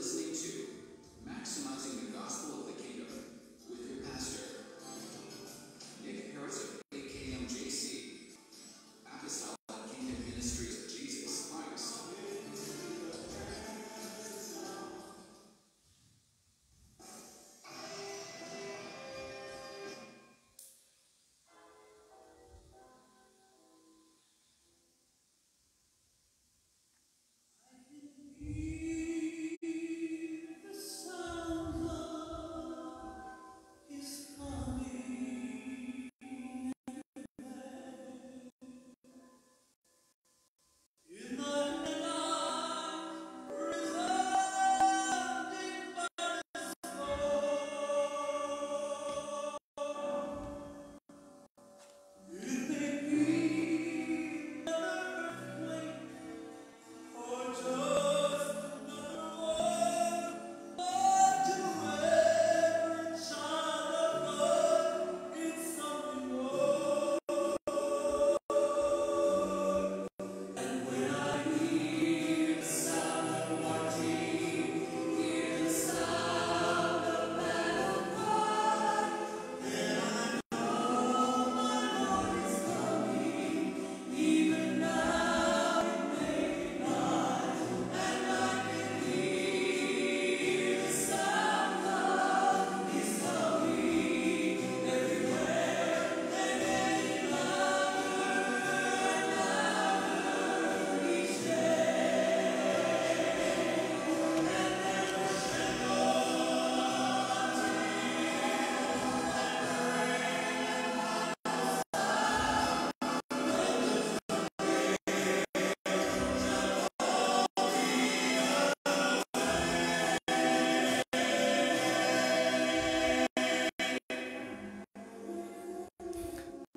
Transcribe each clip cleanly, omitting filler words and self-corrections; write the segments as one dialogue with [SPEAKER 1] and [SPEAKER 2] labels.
[SPEAKER 1] listening to Maximizing the Gospel of the Kingdom with your pastor, Nick Harris of AKMJC, Apostolic Kingdom Ministries of Jesus Christ.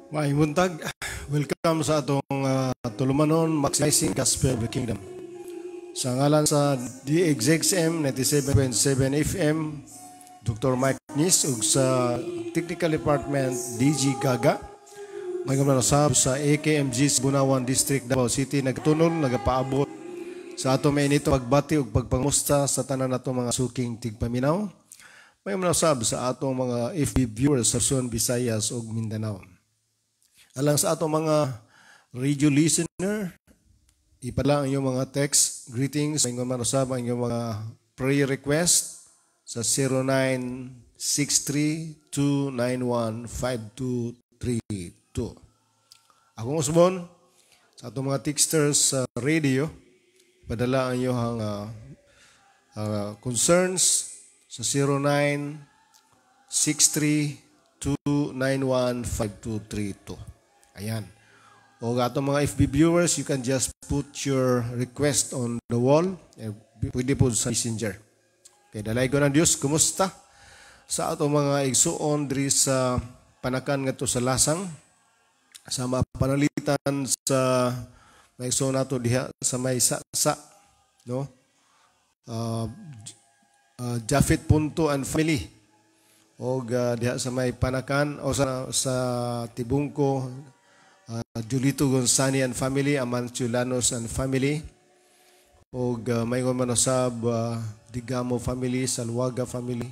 [SPEAKER 2] Maayong buntag, welcome sa atong tulumanon Maximizing Gospel of the Kingdom. Sa ngalan sa DXXM 97.7 FM, Dr. Mike Nis, ug sa Technical Department DG Gaga, may nasab sa AKMG Bunawan District, Davao City, nagtunol, nagapaabot sa ato may inito pagbati ug pagpangusta sa tanan natong mga suking tigpaminaw. May nasab sa atong mga FB viewers sa Luzon, Visayas ug Mindanao. Alang sa ato mga radio listener, ipadala ang iyong mga text, greetings, may manusab ang iyong mga prayer request sa 0963-291-5232. Akong usbon, sa ato mga texters sa radio, ipadala ang iyong concerns sa 0963-291-5232. Ayan. O atong mga FB viewers, you can just put your request on the wall. Pwede po sa messenger. Okay, dalay ko ng Diyos, kumusta? Sa atong mga igsuon diri sa panakan nga to sa lasang, sa mapanalitan sa may igsuon nato diha sa may sa no? Jafet Punto and family. O diha sa may panakan o sa Tibungko, Julito Gonzani and family, Amanchulanos and family, o may manusab Digamo family, Salwaga family,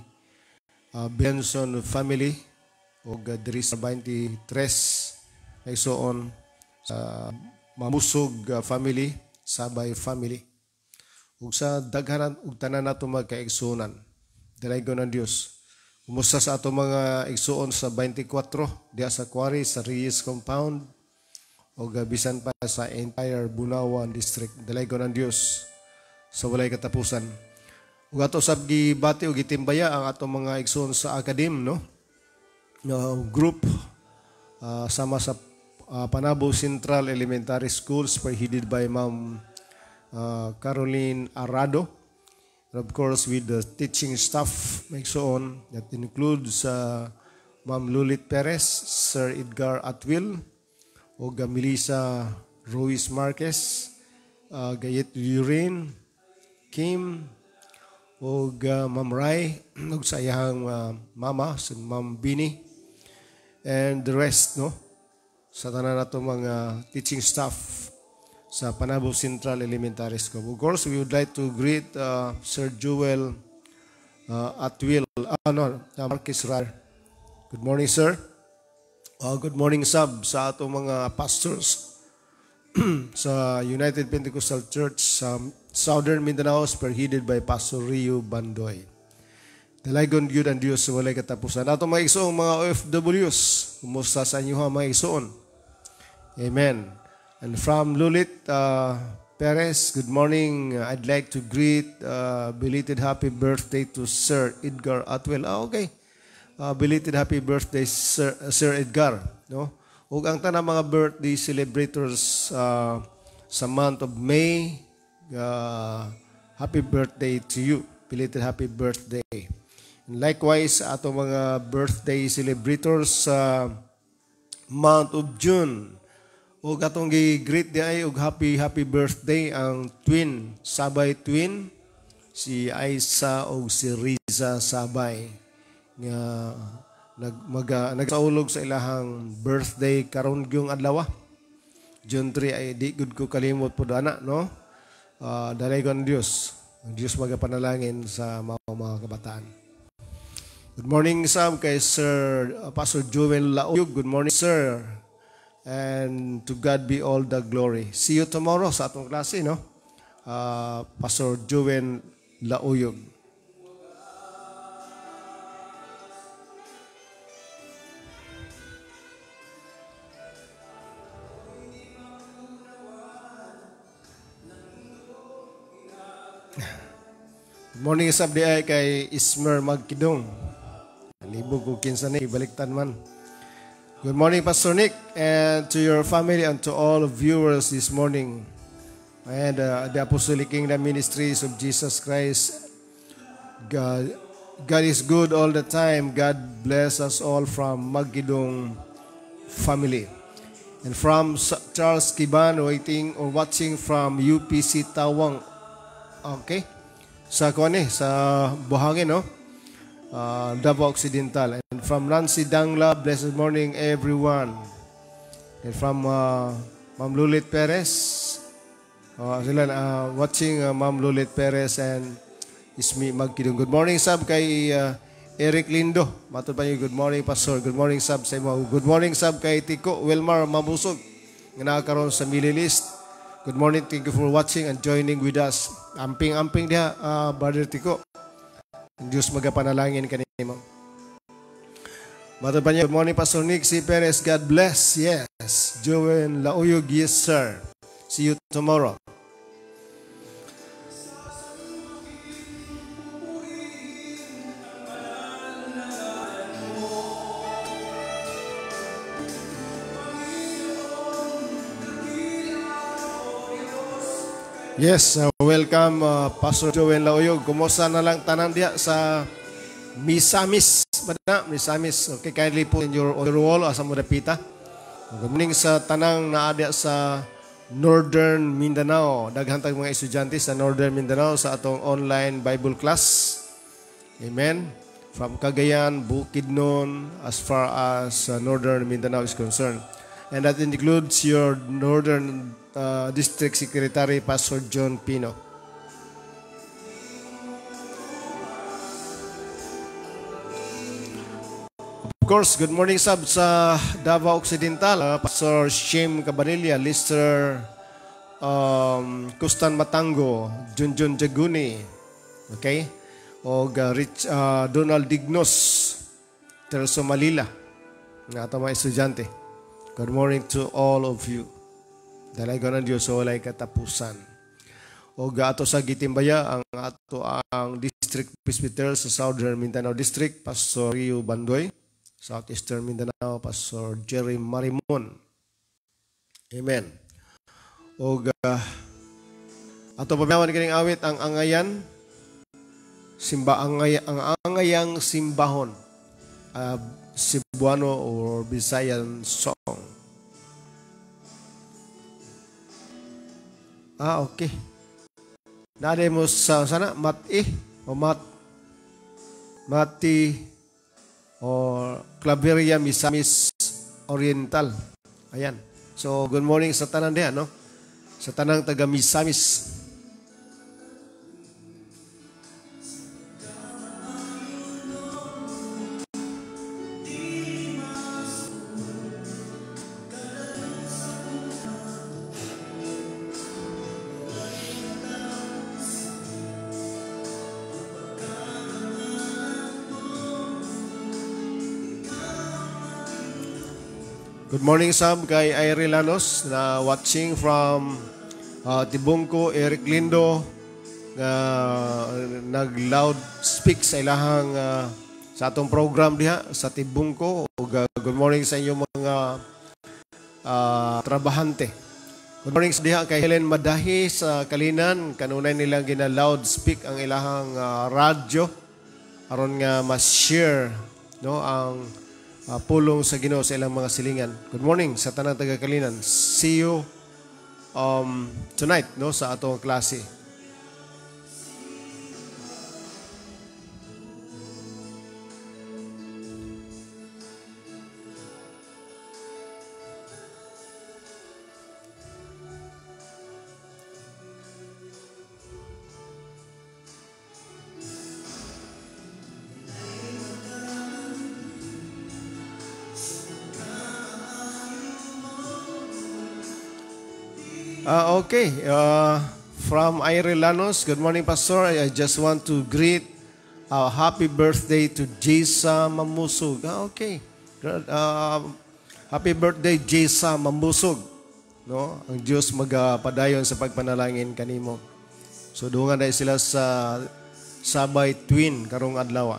[SPEAKER 2] Benson family, o Drisa 23, may soon sa Mamusog family, Sabay family, ug sa daghanan ug tanan nato magkaigsunan. Dalay ko ng Dios. Kumusta sa ato mga igsuon sa 24 diha sa Quarry sa Reyes Compound o bisan pa sa entire Bunawan District. Dalay ko ng Diyos sa walay katapusan. Ug ato sab gibati ug gitimbaya ang ato mga igsoon sa academe, no? Group sama sa Panabo Central Elementary Schools, headed by Ma'am Caroline Arado. And of course, with the teaching staff, igsoon, that includes Ma'am Lulit Perez, Sir Edgar Atwil, o Melissa Ruiz Marquez, Gayet Yurin, Kim, o Ma'am Rai, o sa iyang mama, si Ma'am Bini, and the rest, no? Sa tanan nato mga teaching staff sa Panabo Central Elementary School. Of course, we would like to greet Sir Joel Atwil, Marquis Rar. Good morning, sir. Good morning, sab, sa atong mga pastors sa United Pentecostal Church sa Southern Mindanao, spearheaded by Pastor Rio Bandoy. Dalagon yun ang Diyos sa walay katapusan. Atong mga igsoong mga OFWs, kumusta sa inyo mga igsoon? Amen. And from Lulit Perez, good morning. I'd like to greet belated happy birthday to Sir Edgar Atwell. Okay. Belated happy birthday, Sir Edgar. No? Ug ang tanang mga birthday celebrators sa month of May, happy birthday to you. Belated happy birthday. And likewise, ato mga birthday celebrators sa month of June. Ug atong gi-greet di ay ug happy birthday ang twin, Sabay twin, si Aisa ug si Riza Sabay nga nagsaulog sa ilahang birthday karon gyung adlaw. June 3 ay di gud ko kalimot pud ana, no? Dalaygon Dios. Ang Dios magapanalangin sa mga kabataan. Good morning Sam kay Sir Pastor Joel Lauyog. Good morning sir. And to God be all the glory. See you tomorrow sa atong klase, no? Pastor Joel Lauyog. Good morning sab di ay kay Ismer Magkidong. Libog ko kinsa ni baliktan man. Good morning, Pastor Nick, and to your family and to all viewers this morning. And the Apostolic Kingdom Ministries of Jesus Christ. God is good all the time. God bless us all from Magidong family. And from Charles Kiban, waiting or watching from UPC Tawang. Okay? Sa Buhangin, no? Davao Occidental. And from Nancy Dangla, blessed morning everyone. And from Ma'am Lulit Perez, watching Ma'am Lulit Perez and Ismi Magkidong. Good morning sab kay Eric Lindo. Matod pa niyo, good morning Pastor. Good morning sab sa imo. Good morning sab kay Tiko Wilmar Mabusog nga nakakaroon sa mili list. Good morning, thank you for watching and joining with us. Amping diha, Brother Tiko. Diyos magapanalangin kanimo. Matod pa niyo, good morning Pastor Nick C. Perez. God bless. Yes. Joel Lauyog, yes sir. See you tomorrow. Yes, welcome Pastor Joel Lauyog. Kumusta na lang tanan diha sa Misamis? Misamis. Okay, kindly put in your wall asa mo dapita. Good morning sa tanang naa diha sa Northern Mindanao. Daghang tag mga estudyante sa Northern Mindanao sa atong online Bible class. Amen. From Cagayan, Bukidnon, as far as Northern Mindanao is concerned. And that includes your Northern District Secretary, Pastor John Pino. Of course, good morning sab sa Davao Occidental, Pastor Shim Cabanilla, Lister Kustan Matango, Junjun Jaguni, okay? O Donald Dignos, Terso Malila, nga ito mga estudyante. Good morning to all of you. Dalagon ng Diyos sa walay katapusan. O ato sa Gitimbaya, ang District Presbyter sa Southern Mindanao District, Pastor Rio Bandoy. Southeastern Mindanao, Pastor Jerry Marimon. Amen. O ato pamayawan kining awit ang angayan, ang angayang simbahon, Cebuano or Visayan song. Okay. Nade mo sa sana mati o mati o Claveria Misamis Oriental. Ayan. So good morning sa tanan diha, no? sa tanang taga Misamis. Good morning, Sam, kay Irene Lanos na watching from Tibungko, Eric Lindo na nag-loud speak sa ilahang sa atong program diha sa Tibungko. Good morning sa inyong mga trabahante. Good morning sa diha kay Helen Madahi sa Kalinan. Kanunay nilang gina-loud speak ang ilahang radyo aron nga mas-share no ang pulong sa Ginoo sa ilang mga silingan. Good morning sa tanang taga Kalinan. See you tonight no sa atong klase. Okay. From Irene Lanos, good morning, Pastor. I just want to greet happy birthday to Jesa Mamusog. Okay. Happy birthday, Jesa Mamusog. No? Ang Diyos magpadayon sa pagpanalangin kanimo. So, dungan na sila sa Sabay Twin karong adlaw.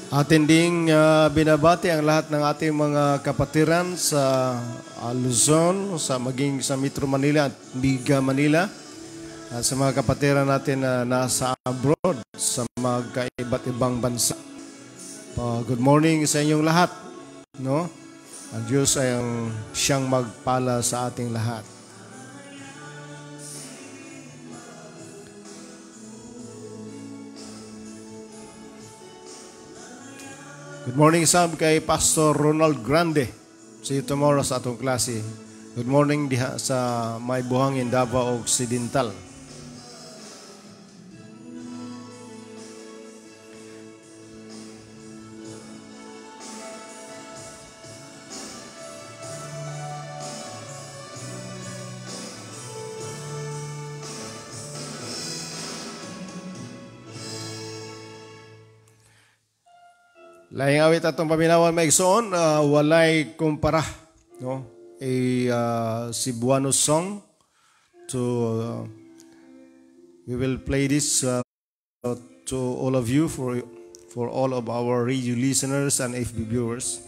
[SPEAKER 2] Atin ding binabati ang lahat ng ating mga kapatiran sa Luzon, maging sa Metro Manila at Biga Manila, at sa mga kapatiran natin na nasa abroad, sa mga iba't ibang bansa. Good morning sa inyong lahat. No? Ang Diyos ay siyang magpala sa ating lahat. Good morning, Sam, kay Pastor Ronald Grande. See you tomorrow sa atong klase. Good morning diha sa may buhangin Davao Occidental. Laing awit atong paminawan maigsoon, walay kumpara, no? Cebuano song we will play this to all of you, for all of our radio listeners and FB viewers.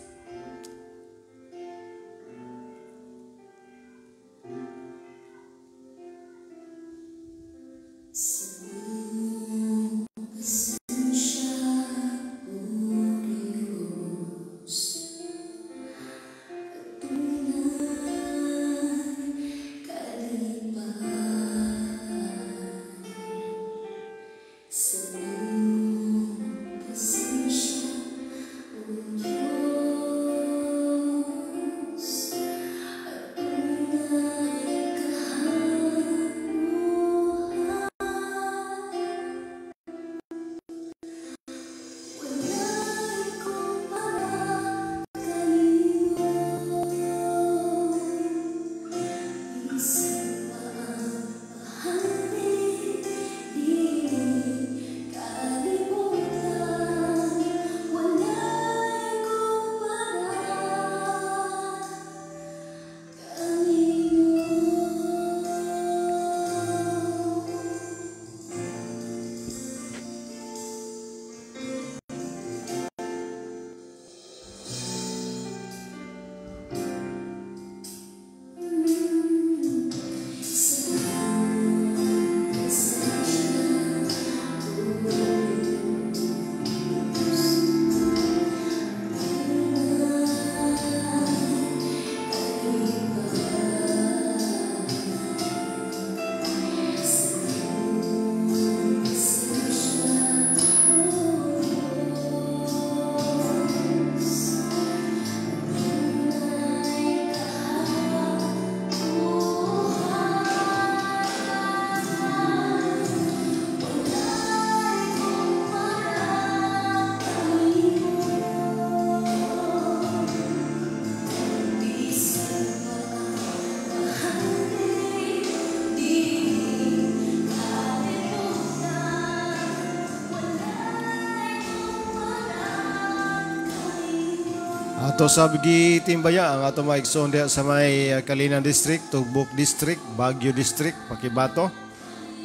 [SPEAKER 2] Ato sa bigi timbaya ang ato maigsoon diha sa may Kalinan District, Tugbok District, Baguio District, Pakibato,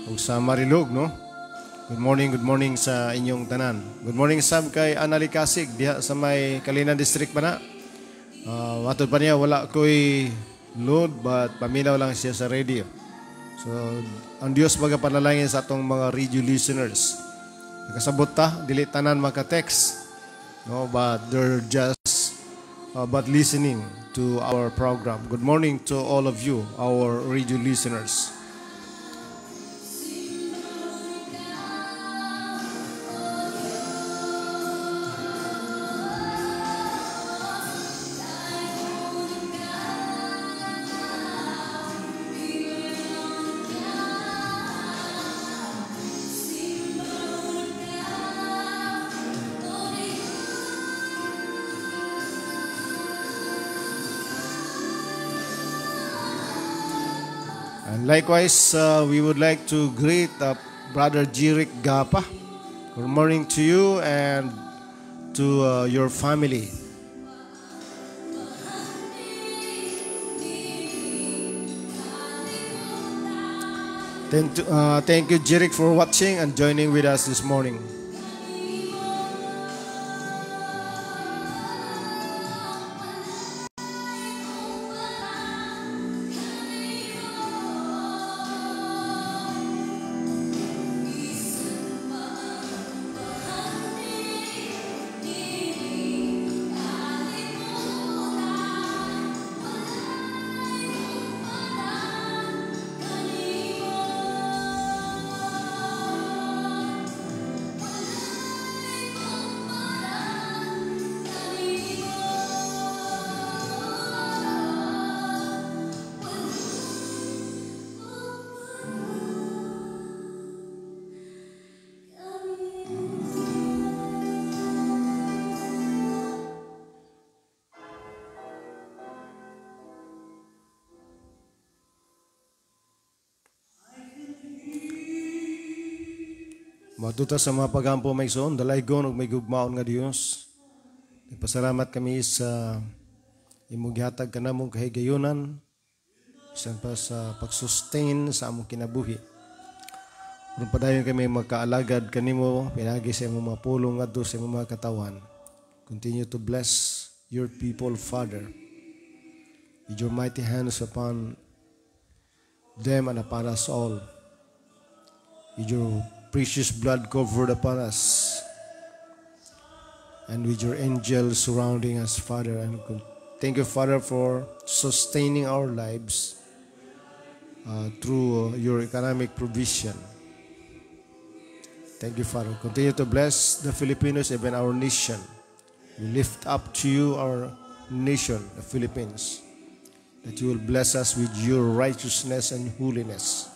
[SPEAKER 2] ug sa Marilog, no? Good morning sa inyong tanan. Good morning sab kay Anali Kasig diha sa may Kalinan District pa na. Matod pa niya wala ko'y load but paminaw lang siya sa radio. So ang Dios magapanalangin sa atong mga radio listeners. Nakasabot ta, dili tanan maka-text. No, but they're just but listening to our program. Good morning to all of you, our radio listeners. Likewise, we would like to greet Brother Jirik Gapa. Good morning to you and to your family. Thank you, Jirik, for watching and joining with us this morning. Matuta sa mga pagampo may soon, dalaygon ug may gugmaon nga Dios. Nagpasalamat kami sa imong gihatag kanamong kahigayunan, bisan pa sa pag-sustain sa among kinabuhi. Kung padayon kami magkaalagad kanimo, pinagi sa imong mga pulong ngadto sa imong mga katawan. Continue to bless your people, Father, with your mighty hands upon them and upon us all. with your precious blood covered upon us, and with your angels surrounding us, Father. And thank you, Father, for sustaining our lives through your economic provision. Thank you, Father. Continue to bless the Filipinos, even our nation. We lift up to you our nation, the Philippines, that you will bless us with your righteousness and holiness.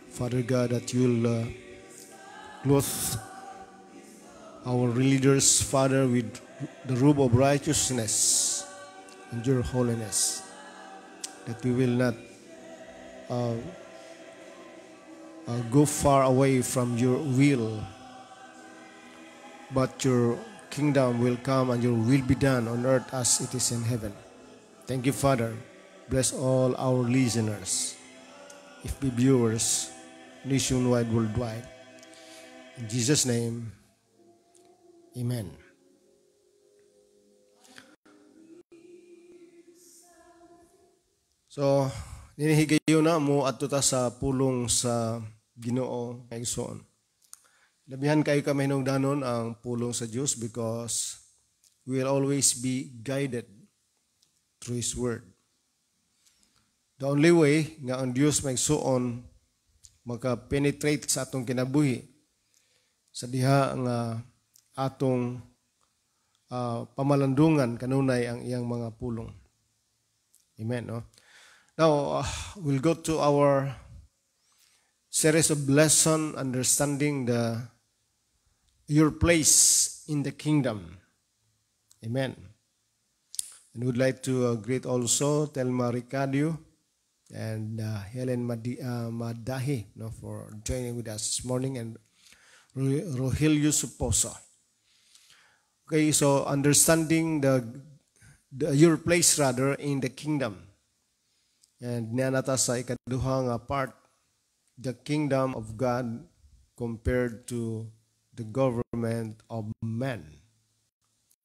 [SPEAKER 2] Father God, that you will clothe our leaders, Father, with the robe of righteousness and your holiness, that we will not go far away from your will, but your kingdom will come and your will be done on earth as it is in heaven. Thank you, Father. Bless all our listeners, FB viewers, nationwide, worldwide. In Jesus' name, amen. So, ninihigayo na mo at tuta sa pulong sa Ginoo nga igsoon. Labihan kayo kami hinungdanon ang pulong sa Diyos because we will always be guided through His Word. The only way nga ang Diyos maigsuon maka-penetrate sa atong kinabuhi sa diha nga atong pamalandungan kanunay ang iyang mga pulong. Amen, no? Now, we'll go to our series of lesson understanding your place in the kingdom. Amen. And we'd like to greet also Telma Ricardo and Helen Madahi, for joining with us this morning, and Rogelio Suposa. Okay, so understanding your place rather in the kingdom. And niyanata sa ikaduha nga part, the kingdom of God compared to the government of man.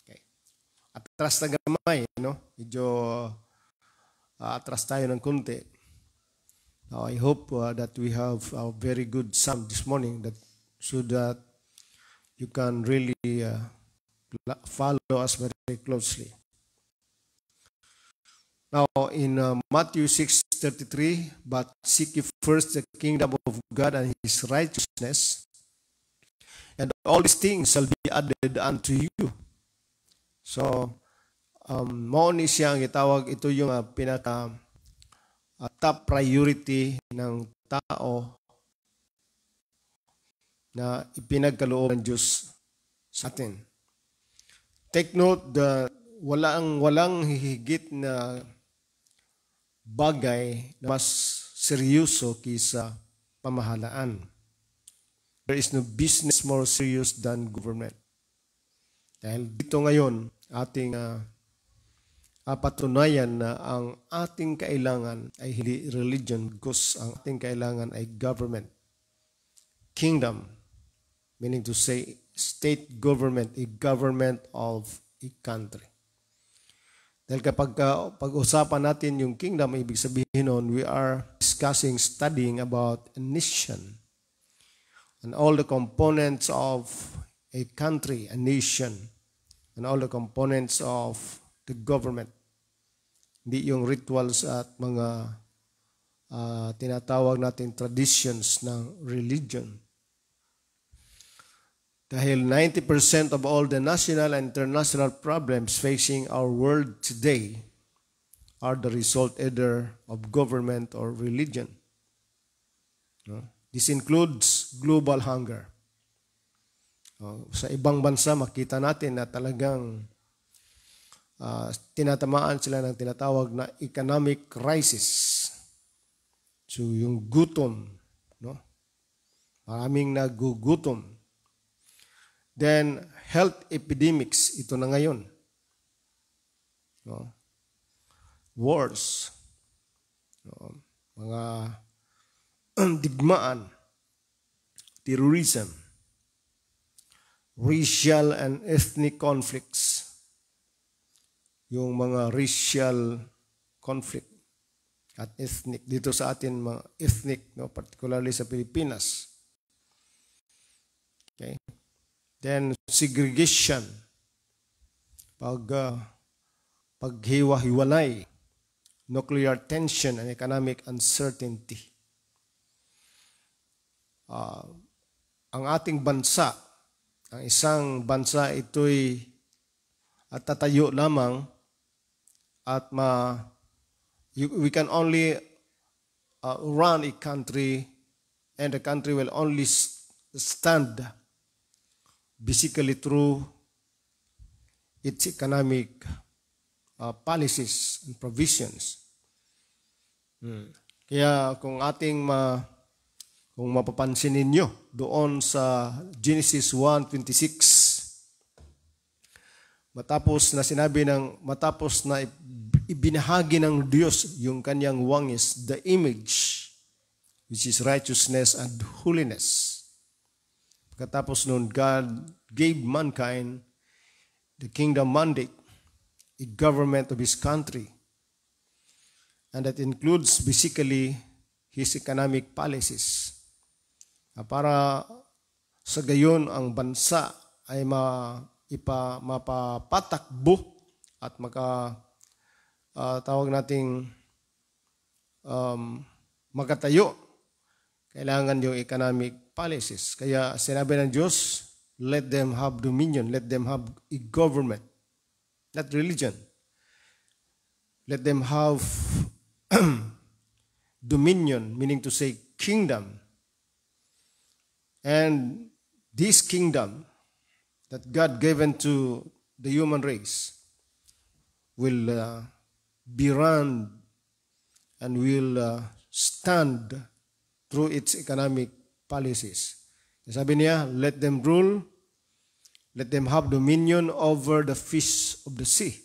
[SPEAKER 2] Okay. Atras na gamay, no? Medyo atras tayo ng kunti. Now, I hope that we have a very good sound this morning so that you can really follow us very closely. Now, in Matthew 6:33, but seek ye first the kingdom of God and His righteousness, and all these things shall be added unto you. So, mao ni siya ang itawag, ito yung pinaka top priority ng tao na ipinagkaloob ng Diyos sa atin. Take note that walang hihigit na bagay na mas seryoso kaysa pamahalaan. There is no business more serious than government. Dahil dito ngayon, ating patunayan na ang ating kailangan ay hindi religion, because ang ating kailangan ay government. Kingdom, meaning to say state government, a government of a country. Dahil kapag pag-usapan natin yung kingdom, ibig sabihin nun, we are discussing, studying about a nation and all the components of a country, a nation, and all the components of the government. Hindi yung rituals at mga tinatawag natin traditions ng religion. Dahil 90% of all the national and international problems facing our world today are the result either of government or religion. This includes global hunger. Sa ibang bansa, makita natin na talagang tinatamaan sila ng tinatawag na economic crisis. So yung gutom, maraming nagugutom. Then, health epidemics, ito na ngayon. Wars, mga digmaan, terrorism, racial and ethnic conflicts, yung mga racial conflict, at ethnic. Dito sa atin, mga ethnic, no? Particularly sa Pilipinas. Okay. Then, segregation. Paghiwa-hiwalay. Nuclear tension and economic uncertainty. Ang ating bansa, ang isang bansa, ito'y at tatayo lamang at we can only run a country, and the country will only stand basically through its economic policies and provisions. Kaya kung kung mapapansin ninyo doon sa Genesis 1:26, matapos na ibinahagi ng Diyos yung kanyang wangis, the image, which is righteousness and holiness. Pagkatapos noon, God gave mankind the kingdom mandate, a government of His country. And that includes basically His economic policies. Para sa gayon ang bansa ay mapapatakbo at tawag nating magkatayo. Kailangan yung economic policies. Kaya sinabi ng Diyos, let them have dominion, let them have a government, not religion. Let them have dominion, meaning to say kingdom. And this kingdom that God given to the human race will be run and will stand through its economic policies. Sabi niya, let them rule, let them have dominion over the fish of the sea.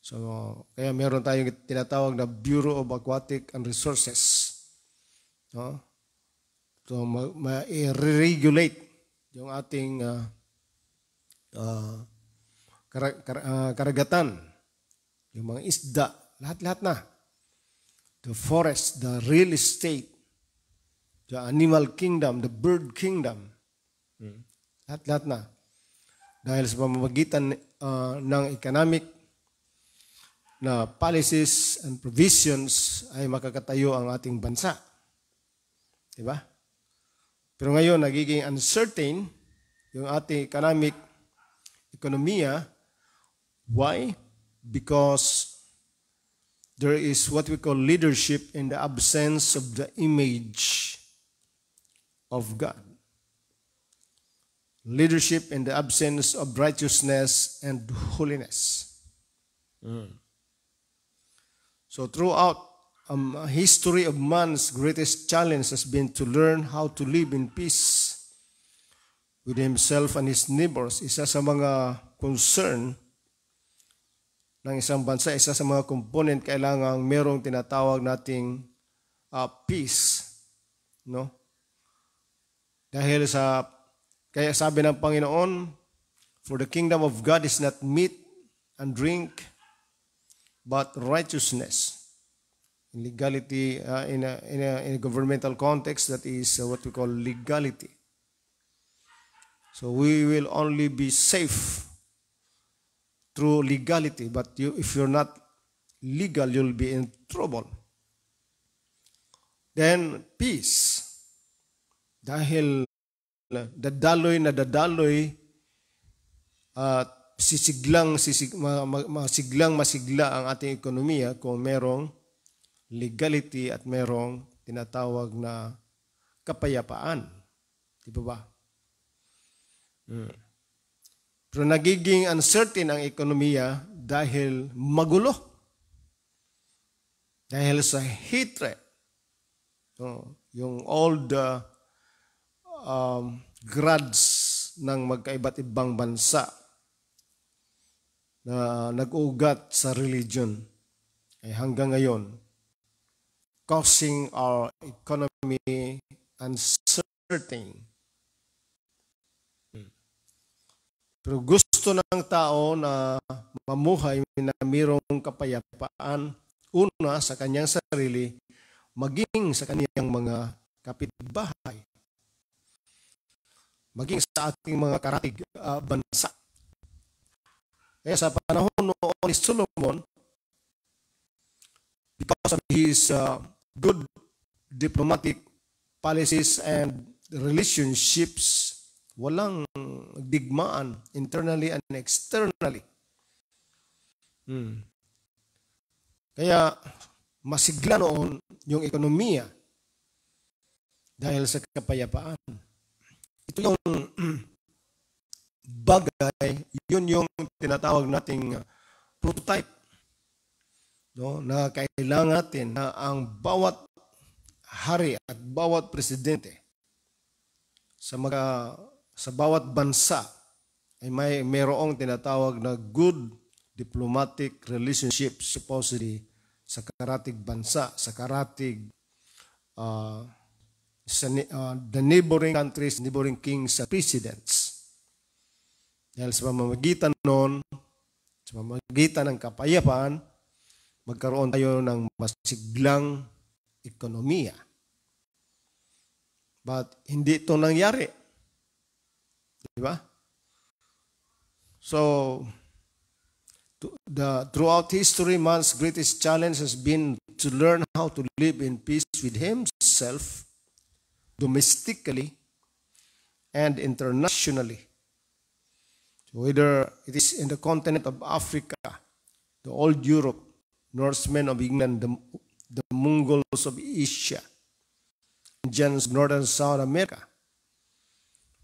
[SPEAKER 2] So, kaya meron tayong tinatawag na Bureau of Aquatic and Resources. No? So, ma-regulate yung ating karagatan, yung mga isda, lahat-lahat na. The forest, the real estate, the animal kingdom, the bird kingdom, lahat-lahat na. Dahil sa pamamagitan ng economic na policies and provisions ay makakatayo ang ating bansa. Diba? Pero ngayon, nagiging uncertain yung ating ekonomiya. Why? Because there is what we call leadership in the absence of the image of God. Leadership in the absence of righteousness and holiness. So throughout history of man's greatest challenge has been to learn how to live in peace with himself and his neighbors. Isa sa mga concern ng isang bansa, isa sa mga component, kailangang merong tinatawag nating peace. No? Dahil kaya sabi ng Panginoon, for the kingdom of God is not meat and drink, but righteousness. In legality, in a governmental context, that is what we call legality. So we will only be safe through legality, but if you're not legal, you'll be in trouble. Then peace. Dahil masiglang masigla ang ating ekonomiya kung merong legality at merong tinatawag na kapayapaan. Di ba ba? Pero nagiging uncertain ang ekonomiya dahil magulo. Dahil sa hatred. Yung old grudge ng magkaiba't ibang bansa na nag-ugat sa religion ay hanggang ngayon causing our economy uncertain. Pero gusto ng tao na mamuhay na mayroong kapayapaan Una, sa kanyang sarili, maging sa kanyang mga kapitbahay, maging sa ating mga karatig bansa. Kaya sa panahon noon ni Solomon, because of his good diplomatic policies and relationships, walang digmaan internally and externally. Kaya masigla noon yung ekonomiya dahil sa kapayapaan. Ito yung bagay, yun yung tinatawag nating prototype, no, na kailangan natin na ang bawat hari at bawat presidente sa bawat bansa ay mayroong tinatawag na good diplomatic relationship supposedly sa karatig bansa, sa karatig the neighboring countries, neighboring kings at presidents. Dahil sa pamamagitan noon, sa pamamagitan ng kapayapaan, magkaroon tayo ng masiglang ekonomiya. But hindi ito nangyari. Di ba? So, throughout history, man's greatest challenge has been to learn how to live in peace with himself, domestically, and internationally. So whether it is in the continent of Africa, the old Europe, Norsemen of England, the Mongols of Asia, Indians of North and South America,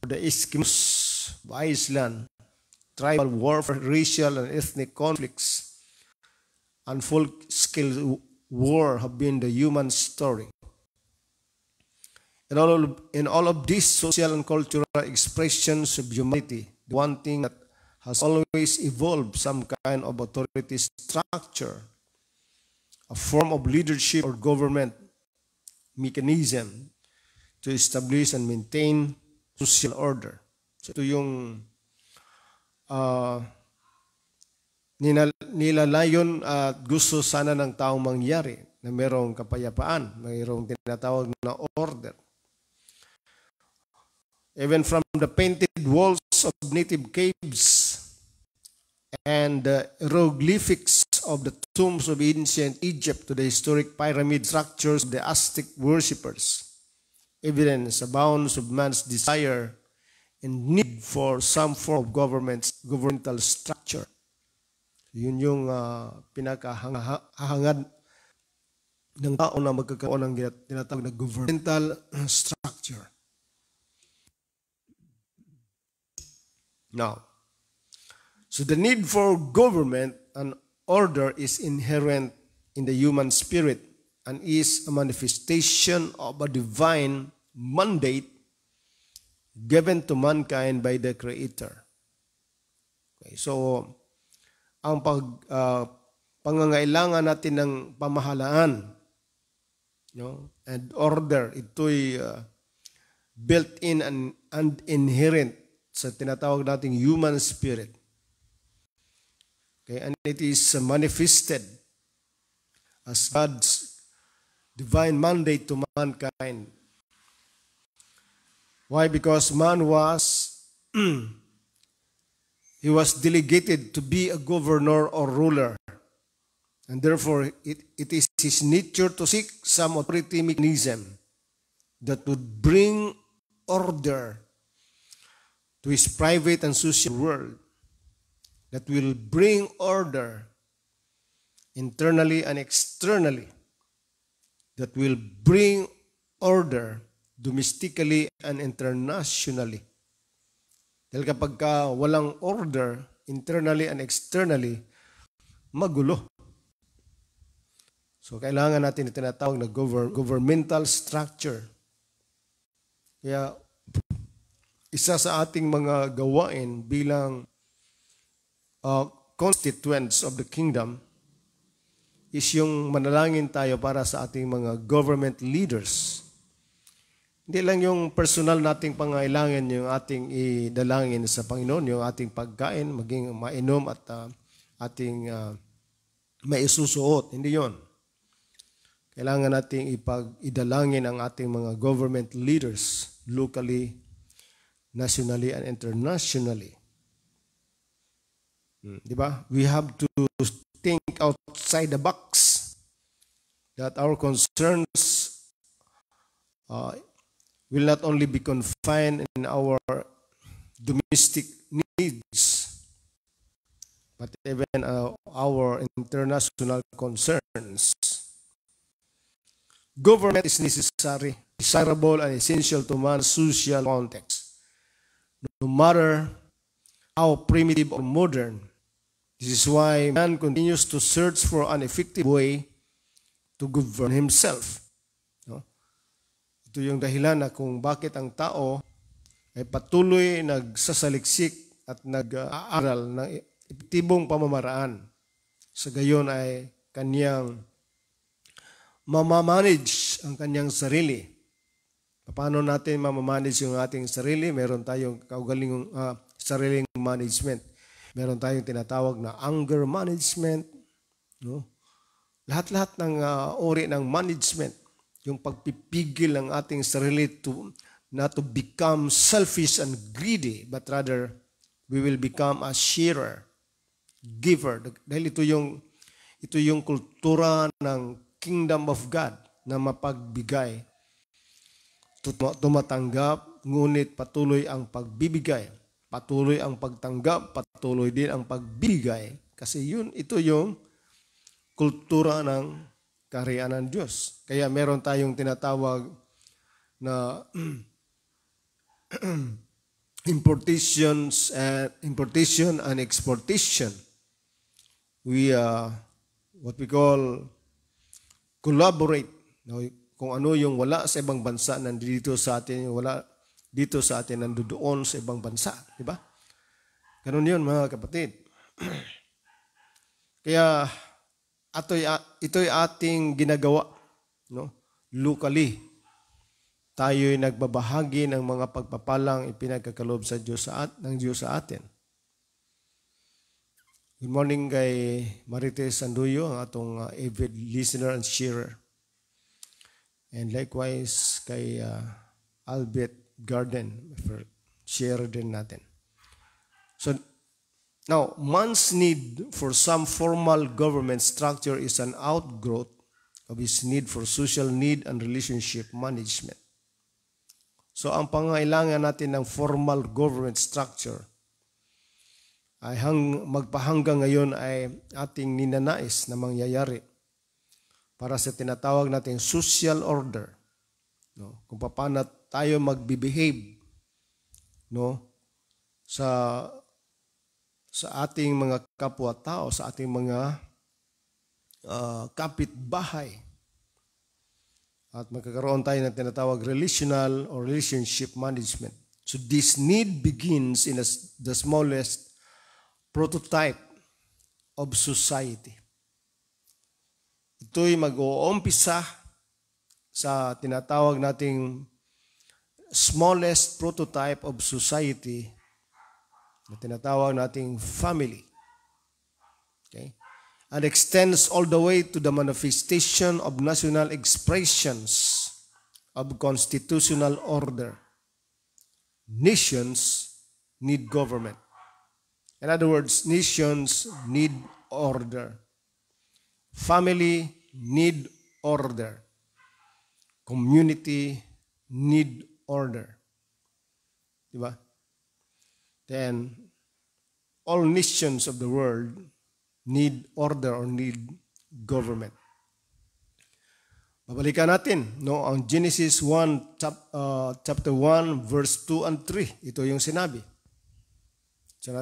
[SPEAKER 2] or the Eskimos of Iceland, tribal warfare, racial and ethnic conflicts, and full-scale war have been the human story. In all of these social and cultural expressions of humanity, the one thing that has always evolved some kind of authority structure, a form of leadership or government mechanism to establish and maintain social order. So ito yung nilalayon at gusto sana ng taong mangyari na mayroong kapayapaan, mayroong tinatawag na order. Even from the painted walls of native caves and the hieroglyphics of the tombs of ancient Egypt to the historic pyramid structures of the Aztec worshippers, evidence abounds of man's desire and need for some form of governmental structure. Yun yung pinakahangad ng tao na magkakaroon ng tinatawag na governmental structure. Now, so the need for government and order is inherent in the human spirit and is a manifestation of a divine mandate given to mankind by the Creator. Okay, so, ang pangangailangan natin ng pamahalaan, and order, ito'y built-in and inherent sa tinatawag nating human spirit. Okay, and it is manifested as God's divine mandate to mankind. Why? Because man he was delegated to be a governor or ruler. And therefore, it is his nature to seek some authority mechanism that would bring order to his private and social world, that will bring order internally and externally, that will bring order domestically and internationally. Dahil kapag walang order internally and externally, magulo. So kailangan natin tinatawag na governmental structure. Kaya isa sa ating mga gawain bilang constituents of the kingdom is yung manalangin tayo para sa ating mga government leaders. Hindi lang yung personal nating pangailangan yung ating idalangin sa Panginoon, yung ating pagkain, maging mainom at ating maisusuot. Hindi yon. kailangan nating idalangin ang ating mga government leaders locally, nationally, and internationally. Di ba? We have to think outside the box, that our concerns will not only be confined in our domestic needs, but even our international concerns. Government is necessary, desirable, and essential to man's social context, no matter how primitive or modern. This is why man continues to search for an effective way to govern himself. No? Ito yung dahilan na kung bakit ang tao ay patuloy nagsasaliksik at nag-aaral ng epektibong pamamaraan. Sa gayon ay kanyang mamamanage ang kanyang sarili. Paano natin mamamanage yung ating sarili? Meron tayong kaugalingong sariling management. Meron tayong tinatawag na anger management. No? Lahat-lahat ng uri ng management, yung pagpipigil ng ating sarili not to become selfish and greedy, but rather we will become a sharer, giver. Dahil ito yung kultura ng Kingdom of God na mapagbigay, tumatanggap, ngunit patuloy ang pagbibigay. Patuloy ang pagtanggap, patuloy din ang pagbibigay. Kasi ito yung kultura ng kaharian ng Diyos. Kaya meron tayong tinatawag na importation and exportation. We what we call collaborate. Kung ano yung wala sa ibang bansa nandito sa atin, yung wala dito sa atin nandoon sa ibang bansa, di ba? Ganun yun, mga kapatid. Kaya ito'y ating ginagawa, no? Locally, tayo'y nagbabahagi ng mga pagpapalang ipinagkakalob sa Diyos ng Diyos sa atin. Good morning kay Marites Sanduyo, ang atong avid listener and sharer. And likewise kay Albert Garden, share din natin. So, now, man's need for some formal government structure is an outgrowth of his need for social need and relationship management. So, ang pangailangan natin ng formal government structure ay magpahanggang ngayon ay ating ninanais na mangyayari para sa tinatawag nating social order. No? Kung paano tayo magbibehave, no? sa ating mga kapwa-tao, sa ating mga kapitbahay. At magkakaroon tayo ng tinatawag relational or relationship management. So this need begins in the smallest prototype of society. Ito'y mag-uumpisa sa tinatawag nating smallest prototype of society na tinatawag nating family. Okay? And extends all the way to the manifestation of national expressions of constitutional order. Nations need government. In other words, nations need order. Family need order. Community need order. Diba? Then, all nations of the world need order or need government. Babalikan natin, no, ang Genesis 1, chapter 1, verse 2 and 3. Ito yung sinabi. So,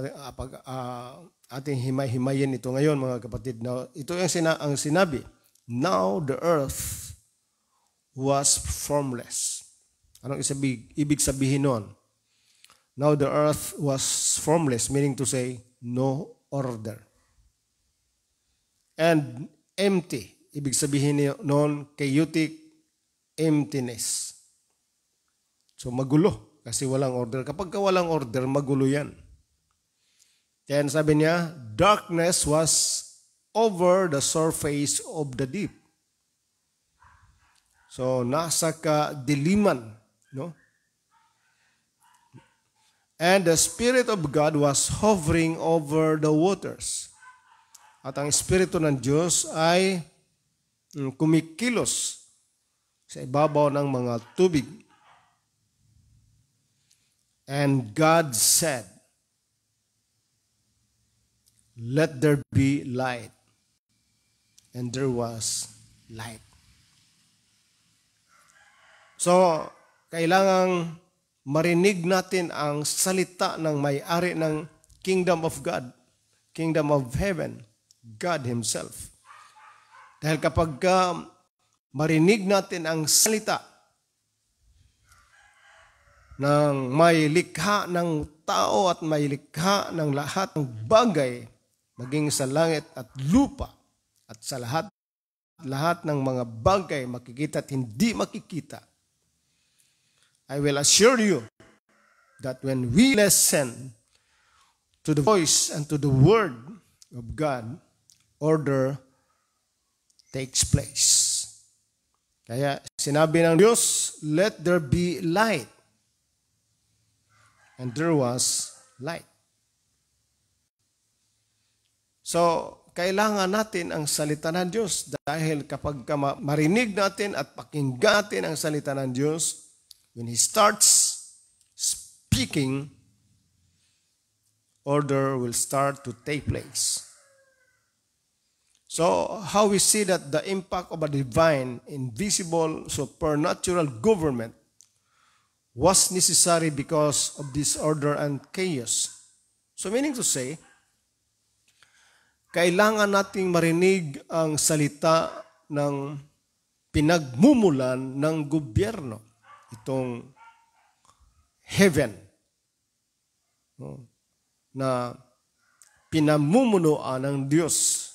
[SPEAKER 2] ating himay-himayin ito ngayon, mga kapatid. Now, ito yung ang sinabi. Now the earth was formless. Anong ibig sabihin nun? Now the earth was formless, meaning to say, no order. And empty. Ibig sabihin nun, chaotic emptiness. So magulo, kasi walang order. Kapag walang order, magulo yan. Then sabi niya, darkness was over the surface of the deep. So, nasa kadiliman, no? And the Spirit of God was hovering over the waters. At ang Espiritu ng Diyos ay kumikilos sa ibabaw ng mga tubig. And God said, "Let there be light." And there was light. So, kailangang marinig natin ang salita ng may-ari ng Kingdom of God, Kingdom of Heaven, God Himself. Dahil kapag marinig natin ang salita ng may likha ng tao at may likha ng lahat ng bagay, maging sa langit at lupa, at sa lahat ng mga bagay makikita at hindi makikita, I will assure you that when we listen to the voice and to the word of God, order takes place. Kaya sinabi ng Diyos, "Let there be light." And there was light. So, kailangan natin ang salita ng Diyos dahil kapag marinig natin at pakinggan natin ang salita ng Diyos, when He starts speaking, order will start to take place. So, how we see that the impact of a divine, invisible, supernatural government was necessary because of disorder and chaos. So, meaning to say, kailangan nating marinig ang salita ng pinagmumulan ng gobyerno, itong heaven, no, na pinamumunuan ng Diyos,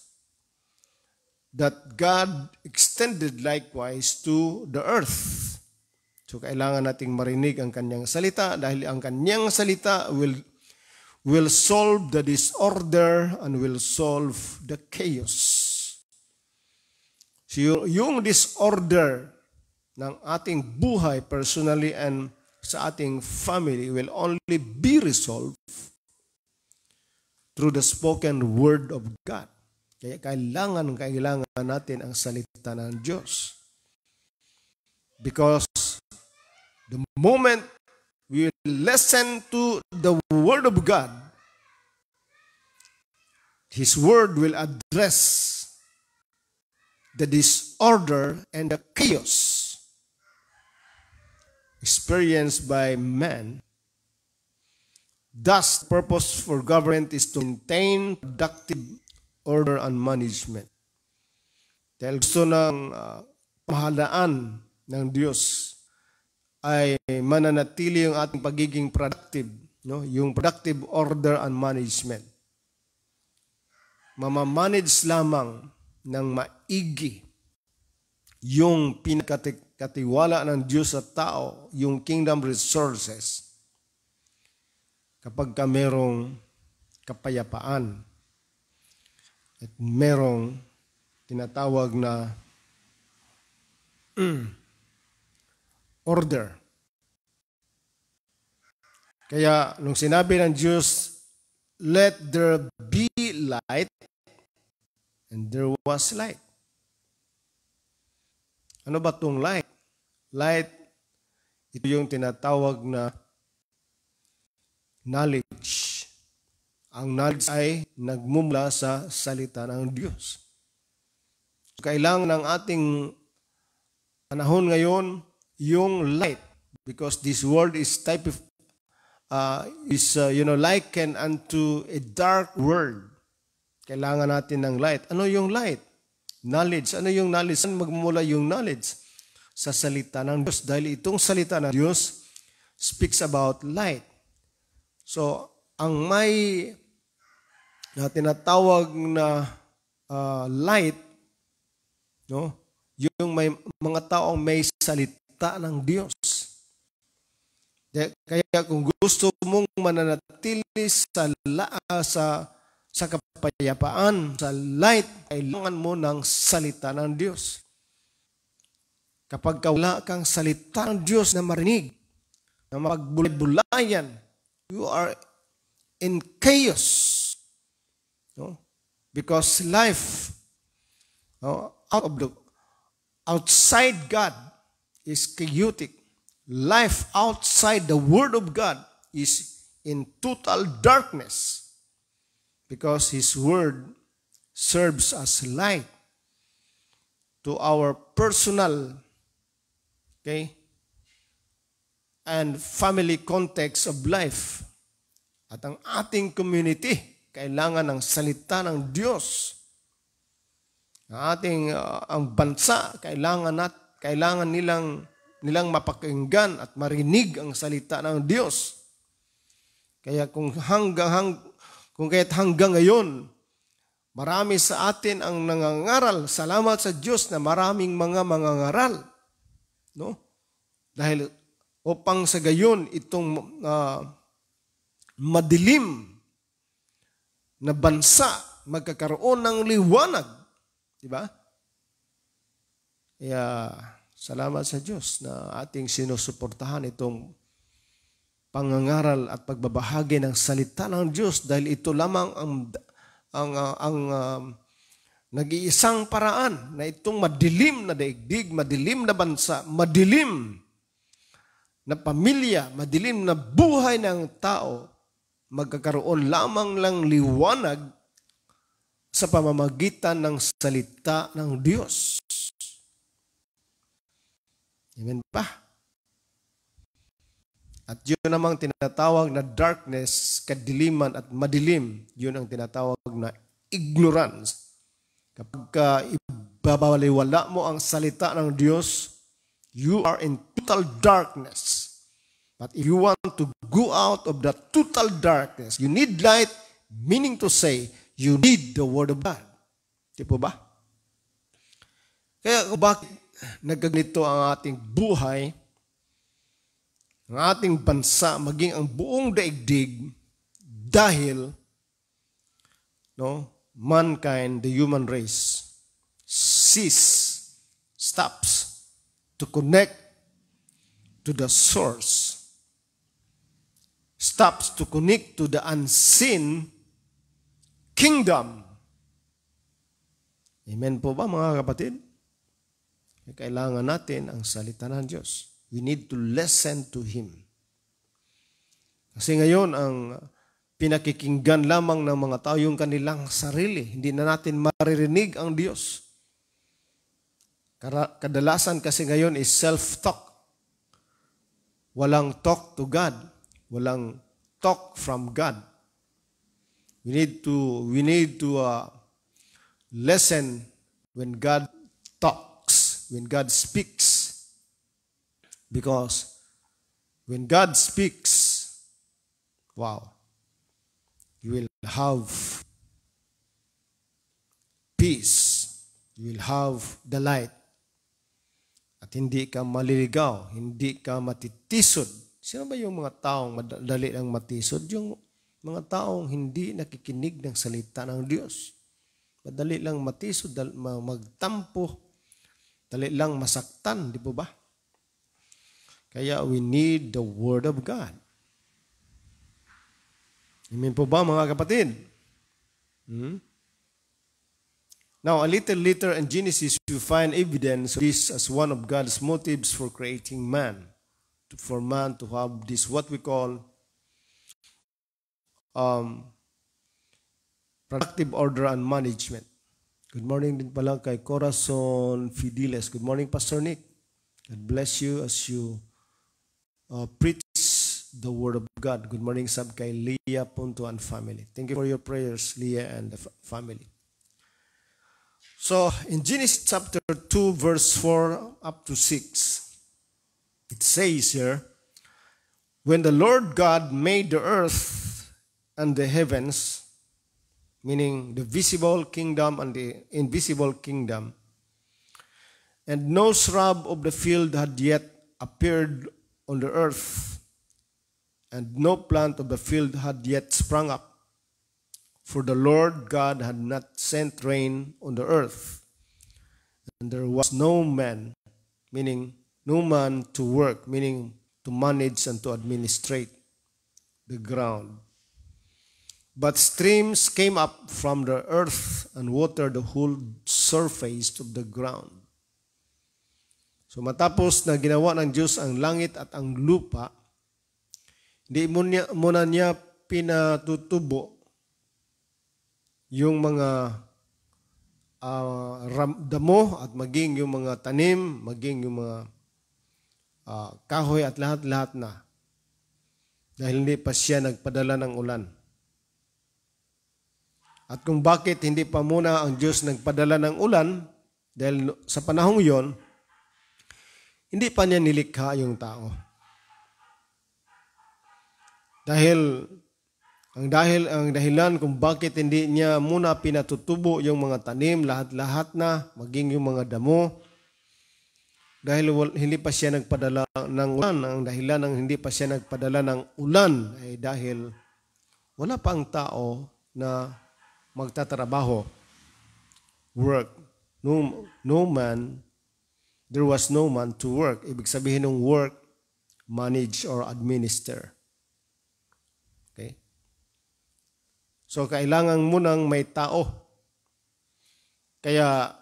[SPEAKER 2] that God extended likewise to the earth. So, kailangan nating marinig ang kanyang salita dahil ang kanyang salita will solve the disorder and will solve the chaos. So, yung disorder ng ating buhay personally and sa ating family will only be resolved through the spoken word of God. Kaya kailangan natin ang salita ng Diyos. Because the moment we listen to the word of God, His word will address the disorder and the chaos experienced by man. Thus, the purpose for government is to maintain productive order and management. Dahil gusto ng pamahalaan ng Diyos ay mananatili yung ating pagiging productive, no? Yung productive order and management. Mamamanage lamang ng maigi yung pinakatiwala ng Diyos sa tao, yung kingdom resources, kapag ka merong kapayapaan at merong tinatawag na order. Kaya nung sinabi ng Diyos, "Let there be light," and there was light. Ano ba itong light? Light, ito yung tinatawag na knowledge. Ang knowledge ay nagmumula sa salita ng Diyos. Kailangan ng ating panahon ngayon yung light, because this world is likened unto a dark world. Kailangan natin ng light. Ano yung light? Knowledge. Ano yung knowledge? Saan magmumula yung knowledge? Sa salita ng Diyos. Dahil itong salita ng Diyos speaks about light. So, ang may na tinatawag na light, no? Yung may mga taong may salita ng Diyos. Kaya kung gusto mong mananatili sa kapayapaan, sa light, kailangan mo ng salita ng Diyos. Kapag wala kang salita ng Diyos na marinig, na magbulay-bulayan, you are in chaos. No? Because life outside God is chaotic. Life outside the Word of God is in total darkness. Because His Word serves as light to our personal, and family context of life. At ang ating community, kailangan ng salita ng Diyos. Ang bansa, kailangan nilang mapakinggan at marinig ang salita ng Diyos. Kaya kahit hanggang ngayon, marami sa atin ang nangangaral. Salamat sa Diyos na maraming mga mangangaral. No? Dahil upang sa gayon itong madilim na bansa magkakaroon ng liwanag. Diba? Kaya salamat sa Diyos na ating sinusuportahan itong pangangaral at pagbabahagi ng salita ng Diyos dahil ito lamang ang nag-iisang paraan na itong madilim na daigdig, madilim na bansa, madilim na pamilya, madilim na buhay ng tao, magkakaroon lamang lang liwanag sa pamamagitan ng salita ng Diyos. Amen pa? At yun namang tinatawag na darkness, kadiliman at madilim, yun ang tinatawag na ignorance. Kapag ibabaliwala mo ang salita ng Diyos, you are in total darkness. But if you want to go out of that total darkness, you need light, meaning to say, you need the Word of God. Di po ba? Kaya bakit nagkaganito ang ating buhay, ang ating bansa, maging ang buong daigdig, dahil mankind, the human race, stops to connect to the source, stops to connect to the unseen kingdom. Amen po ba mga kapatid? Kailangan natin ang salita ng Diyos. We need to listen to Him. Kasi ngayon, ang pinakikinggan lamang ng mga tao yung kanilang sarili. Hindi na natin maririnig ang Diyos. Kadalasan kasi ngayon is self-talk. Walang talk to God. Walang talk from God. We need to listen when God talks, when God speaks. Because when God speaks, wow, you will have peace. You will have the light. At hindi ka maliligaw, hindi ka matitisod. Sino ba yung mga taong madali ang matisod? Yung mga taong hindi nakikinig ng salita ng Diyos. Madali lang matisod, magtampo, dali lang masaktan, di po ba? Kaya we need the Word of God. Amen po ba mga kapatid? Now, a little later in Genesis, you find evidence of this as one of God's motives for creating man. For man to have this, what we call productive order and management. Good morning din pala kay Corazon Fideles. Good morning, Pastor Nick. God bless you as you preach the Word of God. Good morning, sab kay Leah Punto and family. Thank you for your prayers, Leah and the family. So, in Genesis chapter 2, verse 4 up to 6, it says here, when the Lord God made the earth and the heavens, meaning the visible kingdom and the invisible kingdom, and no shrub of the field had yet appeared on the earth, and no plant of the field had yet sprung up, for the Lord God had not sent rain on the earth, and there was no man meaning no man to work, meaning to manage and to administrate the ground. But streams came up from the earth and watered the whole surface of the ground. So matapos na ginawa ng Diyos ang langit at ang lupa, hindi muna niya pinatutubo yung mga damo at maging yung mga tanim, maging yung mga kahoy at lahat-lahat na. Dahil hindi pa siya nagpadala ng ulan. At kung bakit hindi pa muna ang Diyos nagpadala ng ulan, dahil sa panahong yon, hindi pa niya nilikha yung tao. Ang dahilan kung bakit hindi niya muna pinatutubo yung mga tanim, lahat-lahat na, maging yung mga damo, dahil hindi pa siya nagpadala ng ulan. Ang dahilan ng hindi pa siya nagpadala ng ulan ay dahil wala pang tao na magtatrabaho. Work. No man, there was no man to work. Ibig sabihin ng work, manage or administer. Okay? So, kailangan munang may tao. Kaya,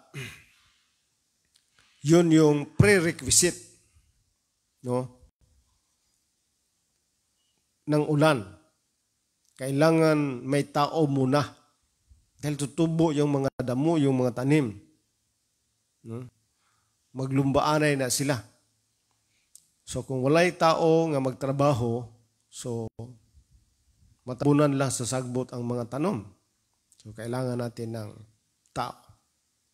[SPEAKER 2] yun yung prerequisite, no, ng ulan. Kailangan may tao muna. Dahil tutubo yung mga damo, yung mga tanim. No? Maglumbaanay na sila. So kung walay tao nga magtrabaho, so matabunan lang sa sagbot ang mga tanom. So kailangan natin ng tao.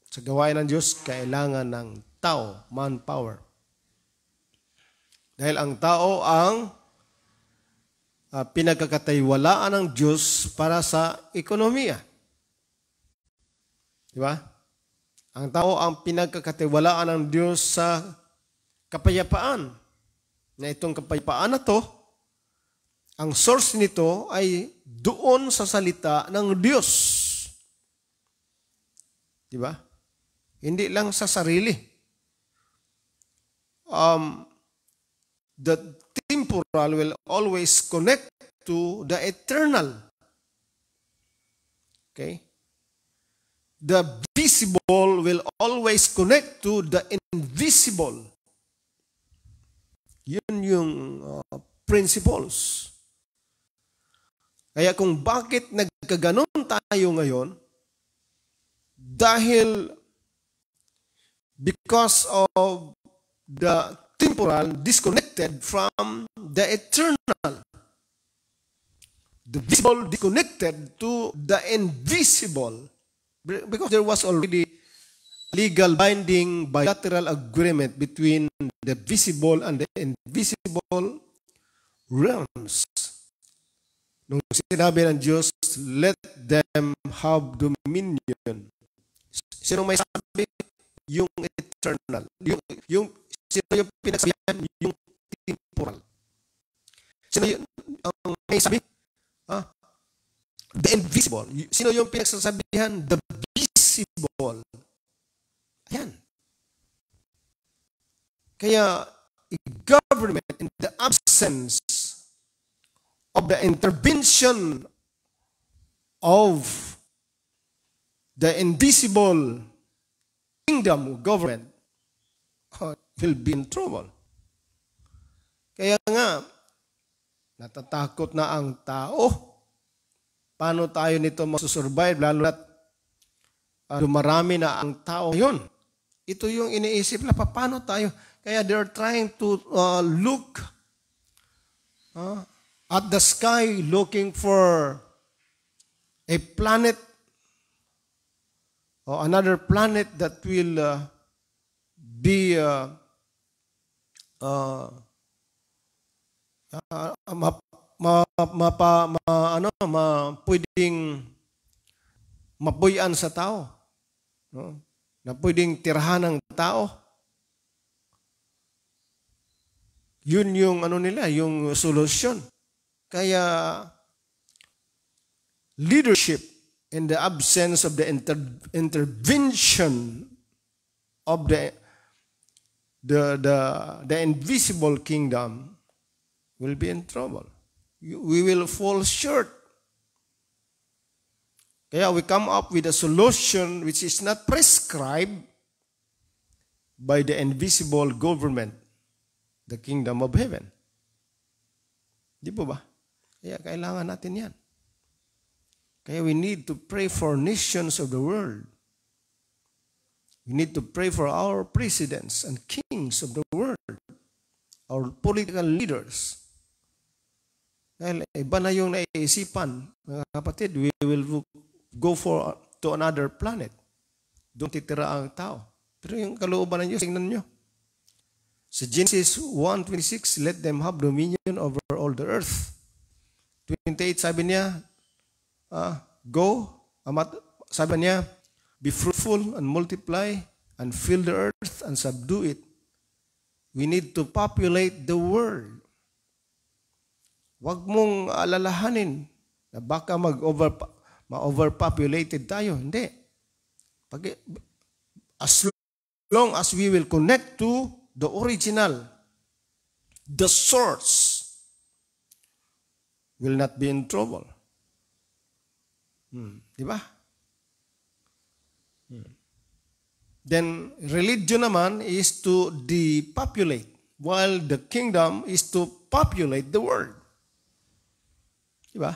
[SPEAKER 2] Sa gawain ng Diyos, kailangan ng tao, manpower. Dahil ang tao ang pinagkakatiwalaan ng Diyos para sa ekonomiya. Di ba? Ang tao ang pinagkakatiwalaan ng Diyos sa kapayapaan. Na itong kapayapaan na to, ang source nito ay doon sa salita ng Diyos. Di ba? Hindi lang sa sarili. The temporal will always connect to the eternal. Okay? The visible will always connect to the invisible. Yun yung principles. Kaya kung bakit nagkaganon tayo ngayon, dahil because of the temporal disconnected from the eternal. The visible disconnected to the invisible. Because there was already legal binding bilateral agreement between the visible and the invisible realms. Nung sinabi ng Diyos, let them have dominion. Sino may sabi? Yung eternal. Sino yung pinagsabihan? Yung temporal. Sino yung may sabi? The invisible. Sino yung pinagsasabihan? The visible. Ayan. Kaya, a government in the absence of the intervention of the invisible kingdom government will be in trouble. Kaya nga, natatakot na ang tao. Paano tayo nito masusurvive? Lalo na't dumarami na ang tao ngayon. Ito yung iniisip na paano tayo. Kaya they're trying to look at the sky looking for a planet or another planet that will be pwedeng mapuyan sa tao, no? Na pwedeng tirahan ng tao. Yun yung nila, yung solusyon. Kaya leadership in the absence of the intervention of the the invisible kingdom will be in trouble. We will fall short. Kaya we come up with a solution which is not prescribed by the invisible government, the kingdom of heaven. Di po ba? Kaya kailangan natin yan. Kaya we need to pray for nations of the world. We need to pray for our presidents and kings of the world, our political leaders. Dahil iba na yung naiisipan, mga kapatid, we will go to another planet. Doon titira ang tao. Pero yung kalooban ng Diyos, tingnan nyo. Sa Genesis 1:26, let them have dominion over all the earth. 28, sabi niya, sabi niya, be fruitful and multiply and fill the earth and subdue it. We need to populate the world. Huwag mong alalahanin na baka ma-overpopulated tayo. Hindi. As long as we will connect to the original, the source, will not be in trouble. Di ba? Then, religion naman is to depopulate, while the kingdom is to populate the world. Di ba?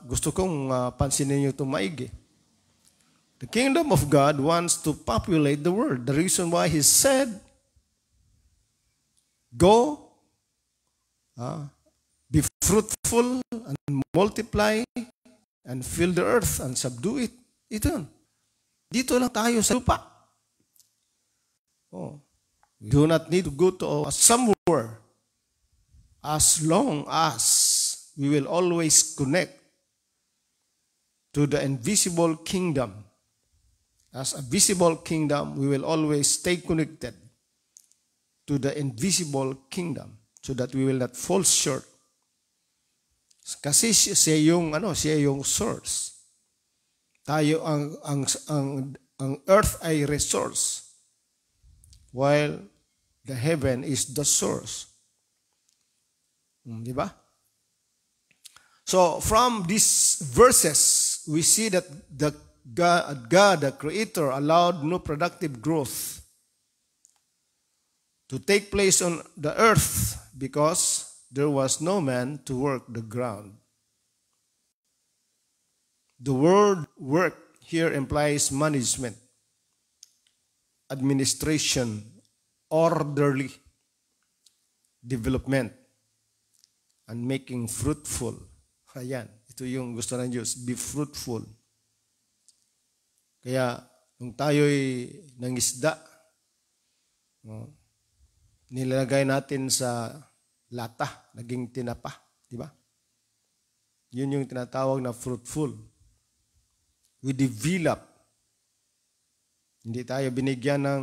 [SPEAKER 2] Gusto kong pansinin niyo itong maigi. The kingdom of God wants to populate the world. The reason why He said, go, be fruitful and multiply and fill the earth and subdue it. Ito. Dito lang tayo sa lupa. We do not need to go to somewhere as long as we will always connect to the invisible kingdom. As a visible kingdom, we will always stay connected to the invisible kingdom so that we will not fall short. Kasi siya yung source. Tayo ang earth ay resource, while the heaven is the source. Di ba? So from these verses, we see that God, the Creator, allowed no productive growth to take place on the earth because there was no man to work the ground. The word work here implies management, administration, orderly development, and making fruitful. Ayan, ito yung gusto ng Diyos, be fruitful. Kaya, nung tayo'y nangisda, nilalagay natin sa lata, naging tinapa, di ba? Yun yung tinatawag na fruitful. We develop. Hindi tayo binigyan ng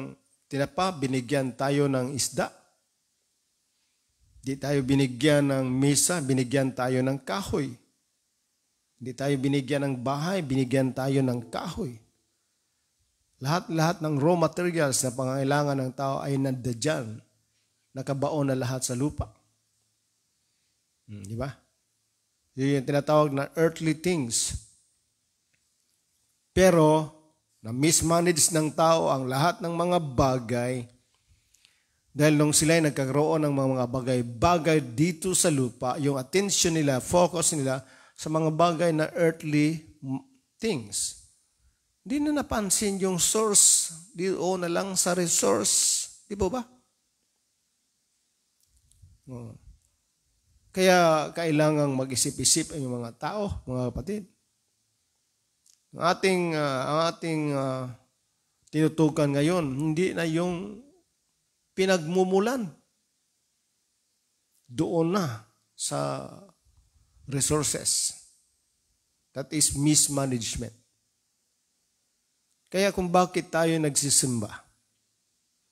[SPEAKER 2] tinapa, binigyan tayo ng isda. Hindi tayo binigyan ng mesa, binigyan tayo ng kahoy. Hindi tayo binigyan ng bahay, binigyan tayo ng kahoy. Lahat ng raw materials na pangangailangan ng tao ay nandiyan. Nakabaon na lahat sa lupa. Di ba? Yun yung tinatawag na earthly things. Pero, na-mismanage ng tao ang lahat ng mga bagay dahil nung sila ay nagkaroon ng mga bagay-bagay dito sa lupa, yung attention nila, focus nila sa mga bagay na earthly things. Hindi na napansin yung source, dito na lang sa resource. Di po ba? Kaya kailangang mag-isip-isip ang mga tao, mga kapatid. Ang ating tinutukan ngayon, hindi na yung pinagmumulan. Doon na sa resources. That is mismanagement. Kaya kung bakit tayo nagsisimba,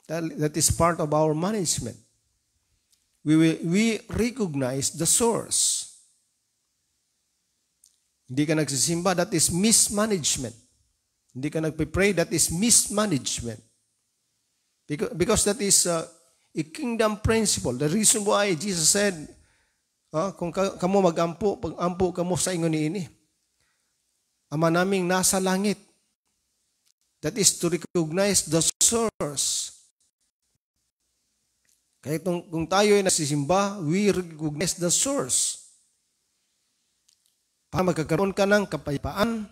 [SPEAKER 2] that is part of our management. We recognize the source. Hindi ka nagsisimba, that is mismanagement. Hindi ka nagpipray, that is mismanagement. Because that is a kingdom principle. The reason why Jesus said, kung kamo mag-ampo, pag-ampo kamo sa ingon niini, Ama naming nasa langit. That is to recognize the source. Kaya kung tayo ay nasisimba, we recognize the source. Para magkakaroon ka ng kapayapaan,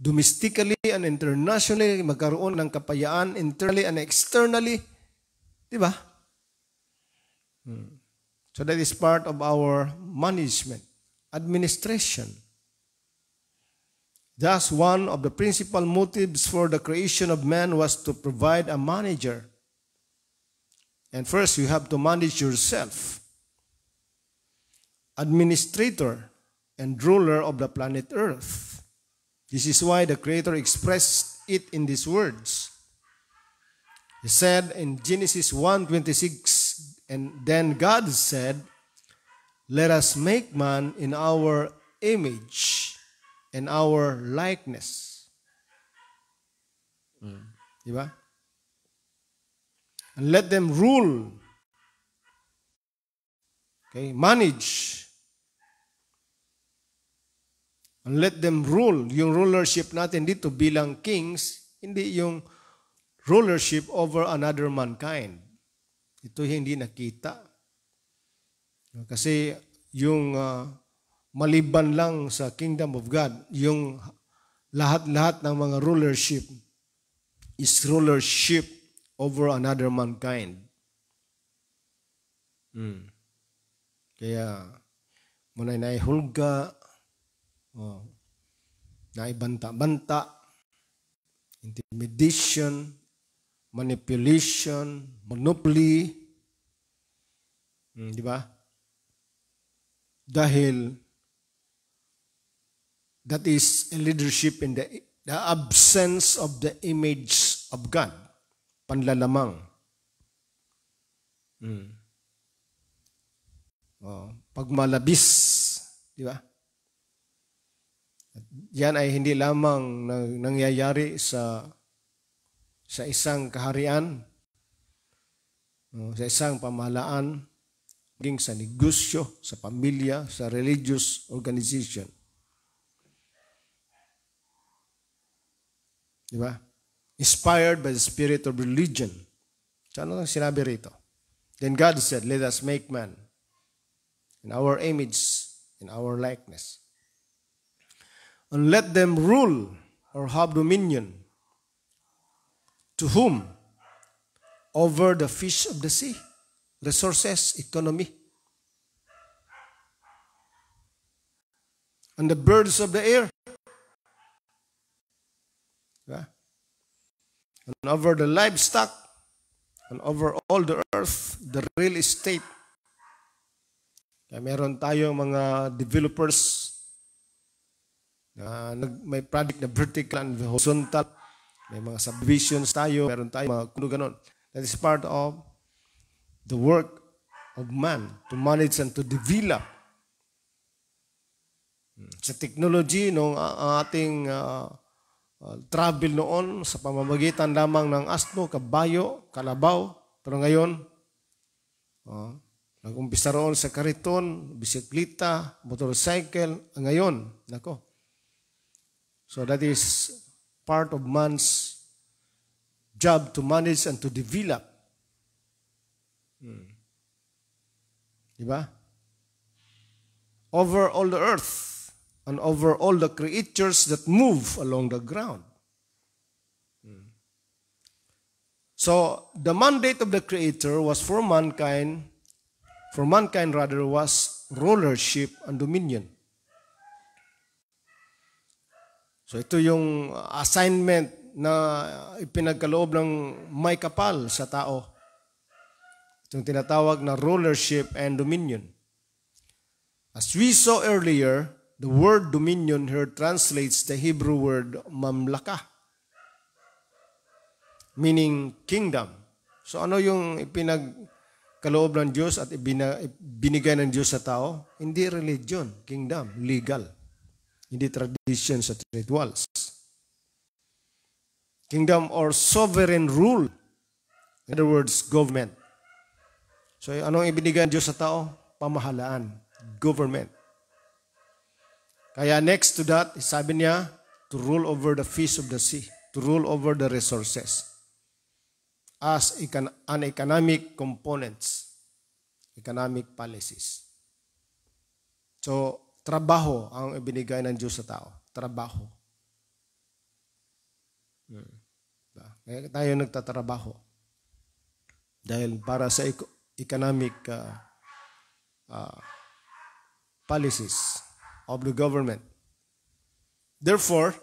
[SPEAKER 2] domestically and internationally, magkaroon ng kapayaan internally and externally. Diba? So that is part of our management, administration. Thus, one of the principal motives for the creation of man was to provide a manager. And first, you have to manage yourself. Administrator and ruler of the planet Earth. This is why the Creator expressed it in these words. He said in Genesis 1:26, and then God said, "Let us make man in our image and our likeness." Diba? And let them rule. Okay, manage. And let them rule. Yung rulership natin dito bilang kings, hindi yung rulership over another mankind. Ito hindi nakita. Kasi yung maliban lang sa kingdom of God, yung lahat-lahat ng mga rulership is rulership over another mankind. Kaya muna'y naihulga, naibanta-banta, intimidation, manipulation, monopoly, di ba? Dahil that is a leadership in the absence of the image of God. Panlalamang. Pagmalabis. Di ba? Yan ay hindi lamang nangyayari sa isang kaharian, sa isang pamahalaan, maging sa negosyo, sa pamilya, sa religious organization. Diba? Inspired by the spirit of religion. So ano ang sinabi rito? Then God said, "Let us make man in our image, in our likeness. And let them rule or have dominion." To whom? Over the fish of the sea. Resources, economy. And the birds of the air. Yeah. And over the livestock. And over all the earth, the real estate. Kaya meron tayo mga developers na may project na vertical and horizontal. May mga subdivisions tayo, meron tayo mga kuno ganon. That is part of the work of man to manage and to develop. Sa technology, nung ating travel noon sa pamamagitan lamang ng asno, kabayo, kalabaw, pero ngayon, nag-umpisa roon sa kariton, bisikleta, motorcycle, ngayon, nako. So that is part of man's job to manage and to develop. Diba? Over all the earth and over all the creatures that move along the ground. So the mandate of the Creator was for mankind rather was rulership and dominion. So ito yung assignment na ipinagkaloob ng may kapal sa tao. Itong tinatawag na rulership and dominion. As we saw earlier, the word dominion here translates the Hebrew word mamlaka, meaning kingdom. So ano yung ipinagkaloob ng Diyos at binigay ng Diyos sa tao? Hindi religion, kingdom, legal. Hindi traditions at rituals. Kingdom or sovereign rule In other words, government. So anong ibinigay ng Diyos sa tao? Pamahalaan. Government. Kaya next to that, sabi niya, to rule over the fish of the sea. To rule over the resources. As an economic components. Economic policies. So, trabaho ang ibinigay ng Diyos sa tao. Trabaho. Kaya tayo nagtatrabaho. Dahil para sa economic policies of the government. Therefore,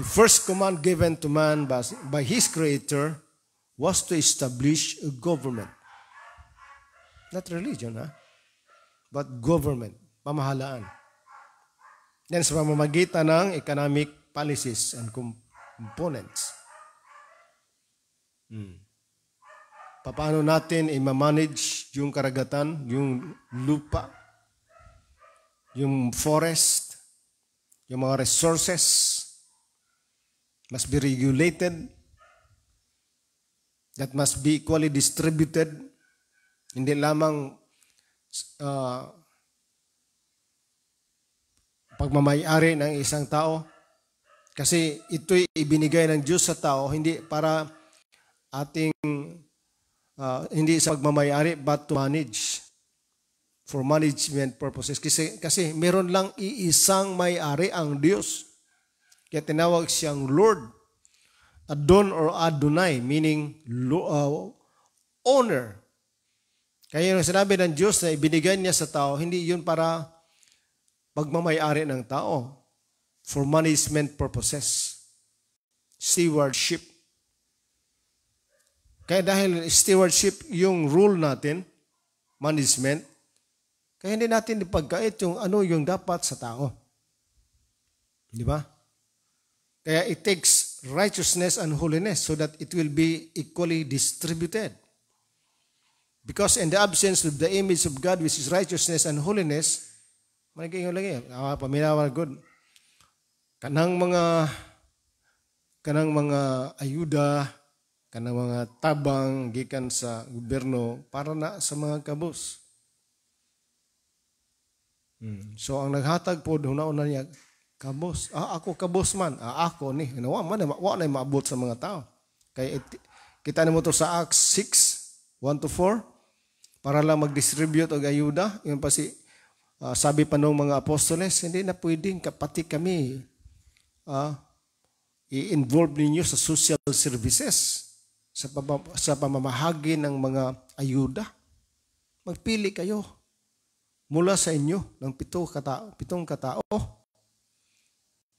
[SPEAKER 2] the first command given to man by his Creator was to establish a government. Not religion, but government, pamahalaan. Then sa pamamagitan ng economic policies and components. Paano natin i-manage yung karagatan, yung lupa, yung forest, yung mga resources must be regulated, that must be equally distributed, hindi lamang pagmamayari ng isang tao. Kasi ito'y ibinigay ng Diyos sa tao, hindi para ating, hindi sa pagmamayari, but to manage. For management purposes. Kasi meron lang iisang may-ari ang Diyos. Kaya tinawag siyang Lord. Adon or Adonai, meaning owner. Kaya yung sinabi ng Diyos na ibinigay niya sa tao, hindi yun para pagmamayari ng tao. For management purposes. Stewardship. Kaya dahil stewardship yung rule natin, management, kaya hindi natin ipagkait yung ano yung dapat sa tao. Di ba? Kaya it takes righteousness and holiness so that it will be equally distributed. Because in the absence of the image of God, which is righteousness and holiness, magiging lagi, paminawan good. Kanang mga ayuda, kanang mga tabang gikan sa gobyerno para na sa mga kabus. So ang naghatag po una niya, kabos. Ako kabos man. Ako ni. Wa na maabot sa mga tao. Kaya kita nimo to sa Acts 6:1-4 para lang mag-distribute og ayuda. Yung pa sabi pa nung mga apostoles, hindi na pwedeng pati kami i-involve ninyo sa social services, sa pamamahagi ng mga ayuda. Magpili kayo mula sa inyo ng pitong katao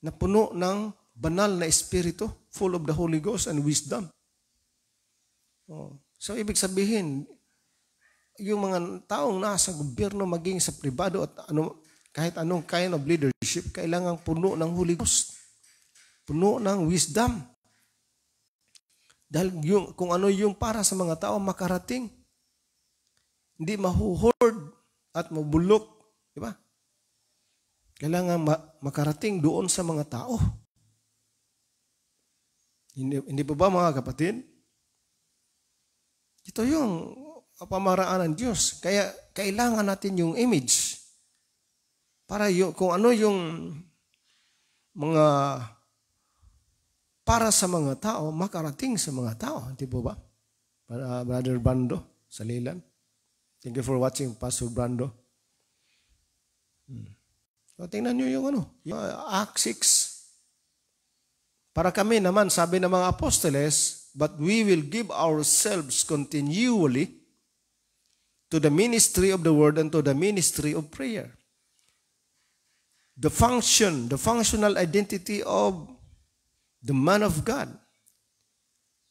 [SPEAKER 2] na puno ng banal na espiritu, full of the Holy Ghost and wisdom. So, ibig sabihin, yung mga taong nasa gobyerno, maging sa pribado at kahit anong kind of leadership, kailangan puno ng Holy Ghost. Puno ng wisdom. Dahil kung ano yung para sa mga tao makarating, hindi mahuhord at mabulok, di ba? Kailangan makarating doon sa mga tao. Hindi po ba mga kapatid? Ito yung pamaraan ng Diyos. Kaya kailangan natin yung image para kung ano yung mga para sa mga tao, makarating sa mga tao. Hindi po ba? Brother Brando, Salilan. Thank you for watching, Pastor Brando. So, tingnan nyo yung yung Acts 6. Para kami naman, sabi ng mga apostoles, but we will give ourselves continually to the ministry of the word and to the ministry of prayer. The functional identity of the man of God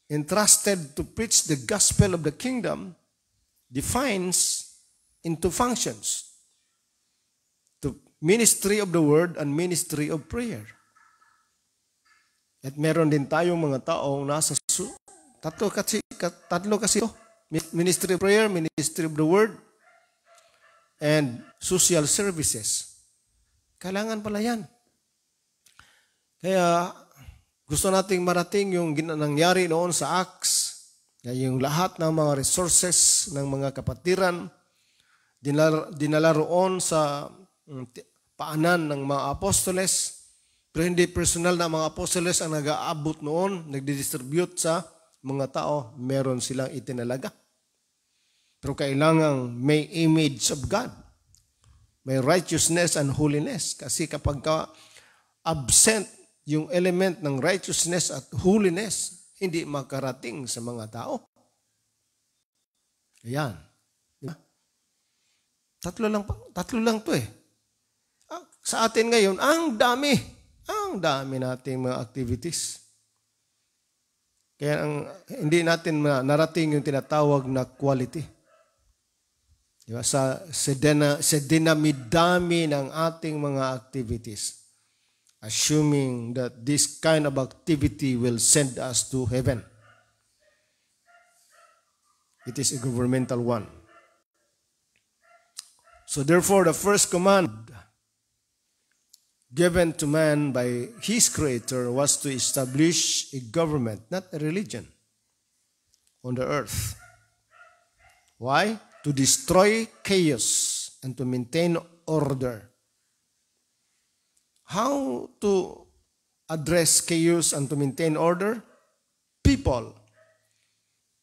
[SPEAKER 2] entrusted to preach the gospel of the kingdom defines into functions. The ministry of the word and ministry of prayer. At meron din tayong mga taong nasa tatlo kasi ministry of prayer, ministry of the word, and social services. Kailangan pala yan. Kaya gusto nating marating yung nangyari noon sa Acts Yung lahat ng mga resources ng mga kapatiran, dinala roon sa paanan ng mga apostoles, pero hindi personal na mga apostoles ang nag-aabot noon, nagdidistribute sa mga tao, meron silang itinalaga. Pero kailangan may image of God, may righteousness and holiness. Kasi kapag absent yung element ng righteousness at holiness, hindi makarating sa mga tao. Ayan. Diba? Tatlo lang to eh. Sa atin ngayon, ang dami nating mga activities. Kaya hindi natin narating yung tinatawag na quality. Diba? Sa dinami-dami ng ating mga activities, assuming that this kind of activity will send us to heaven. It is a governmental one. So therefore, the first command given to man by his creator was to establish a government, not a religion, on the earth. Why? To destroy chaos and to maintain order. How to address chaos and to maintain order? People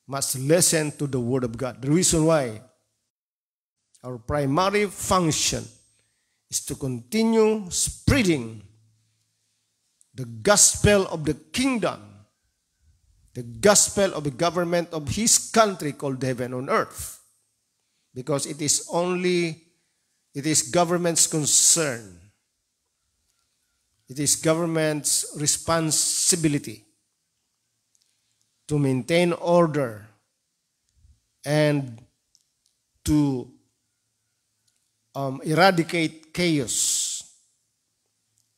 [SPEAKER 2] must listen to the Word of God. The reason why our primary function is to continue spreading the gospel of the kingdom, the gospel of the government of His country called heaven on earth. Because it is government's concern. It is government's responsibility to maintain order and to eradicate chaos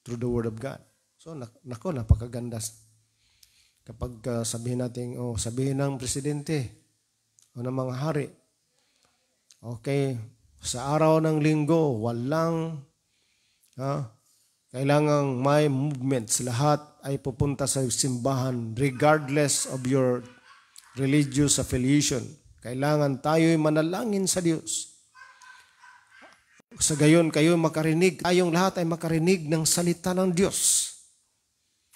[SPEAKER 2] through the Word of God. So, napakaganda. Kapag sabihin natin, sabihin ng presidente o ng mga hari, okay, sa araw ng linggo, walang kailangang may movements. Lahat ay pupunta sa simbahan regardless of your religious affiliation. Kailangan tayo'y manalangin sa Diyos. Sa gayon, kayo makarinig, tayong lahat ay makarinig ng salita ng Diyos.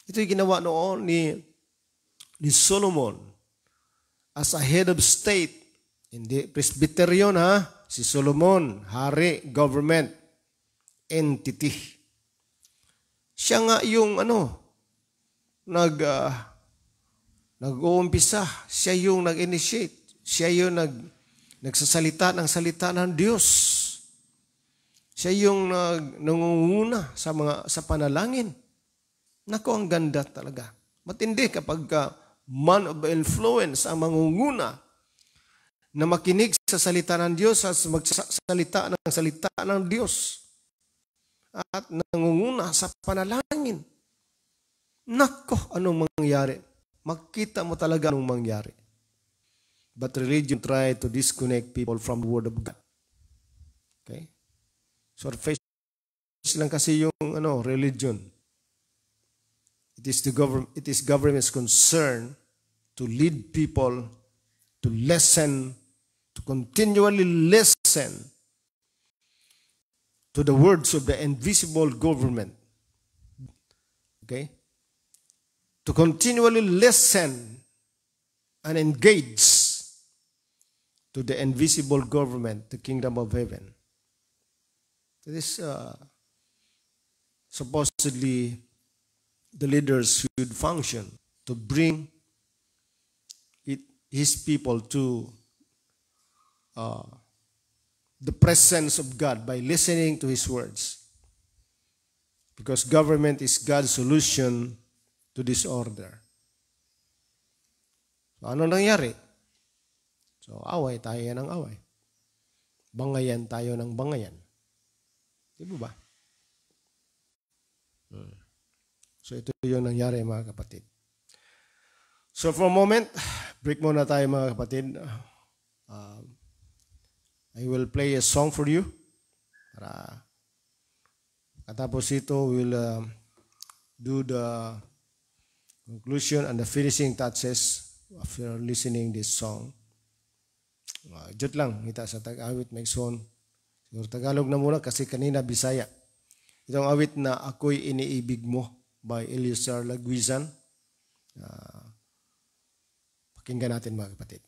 [SPEAKER 2] Ito'y ginawa noon ni Solomon as a head of state. Hindi presbyterion si Solomon, hari, government, entity. Siya nga yung nag-uumpisa, siya yung nag-initiate, siya yung nagsasalita ng salita ng Diyos. Siya yung nangunguna sa panalangin. Nako, ang ganda talaga. Matindi kapag man of influence ang mangunguna na makinig sa salita ng Diyos at magsasalita ng salita ng Diyos at nangunguna sa panalangin. Nako, anong mangyari? Makita mo talaga anong mangyari. But religion try to disconnect people from the Word of God. Okay? So, face lang kasi yung religion. It is government's concern to lead people to listen, to continually listen to the words of the invisible government. Okay? To continually listen and engage to the invisible government, the kingdom of heaven. It is supposedly the leaders should function to bring his people to the presence of God by listening to His words. Because government is God's solution to disorder. So, ano nangyari? So, away tayo ng away. Bangayan tayo ng bangayan. Di ba? So, ito yung nangyari, mga kapatid. So, for a moment, break muna tayo, mga kapatid. I will play a song for you. Para katapos ito, we'll do the conclusion and the finishing touches after listening this song. Jut lang, kita sa tag-awit may son. Siguro Tagalog na muna kasi kanina Bisaya. Itong awit na Ako'y Iniibig Mo by Eliezer Laguizan. Pakinggan natin mga kapatid.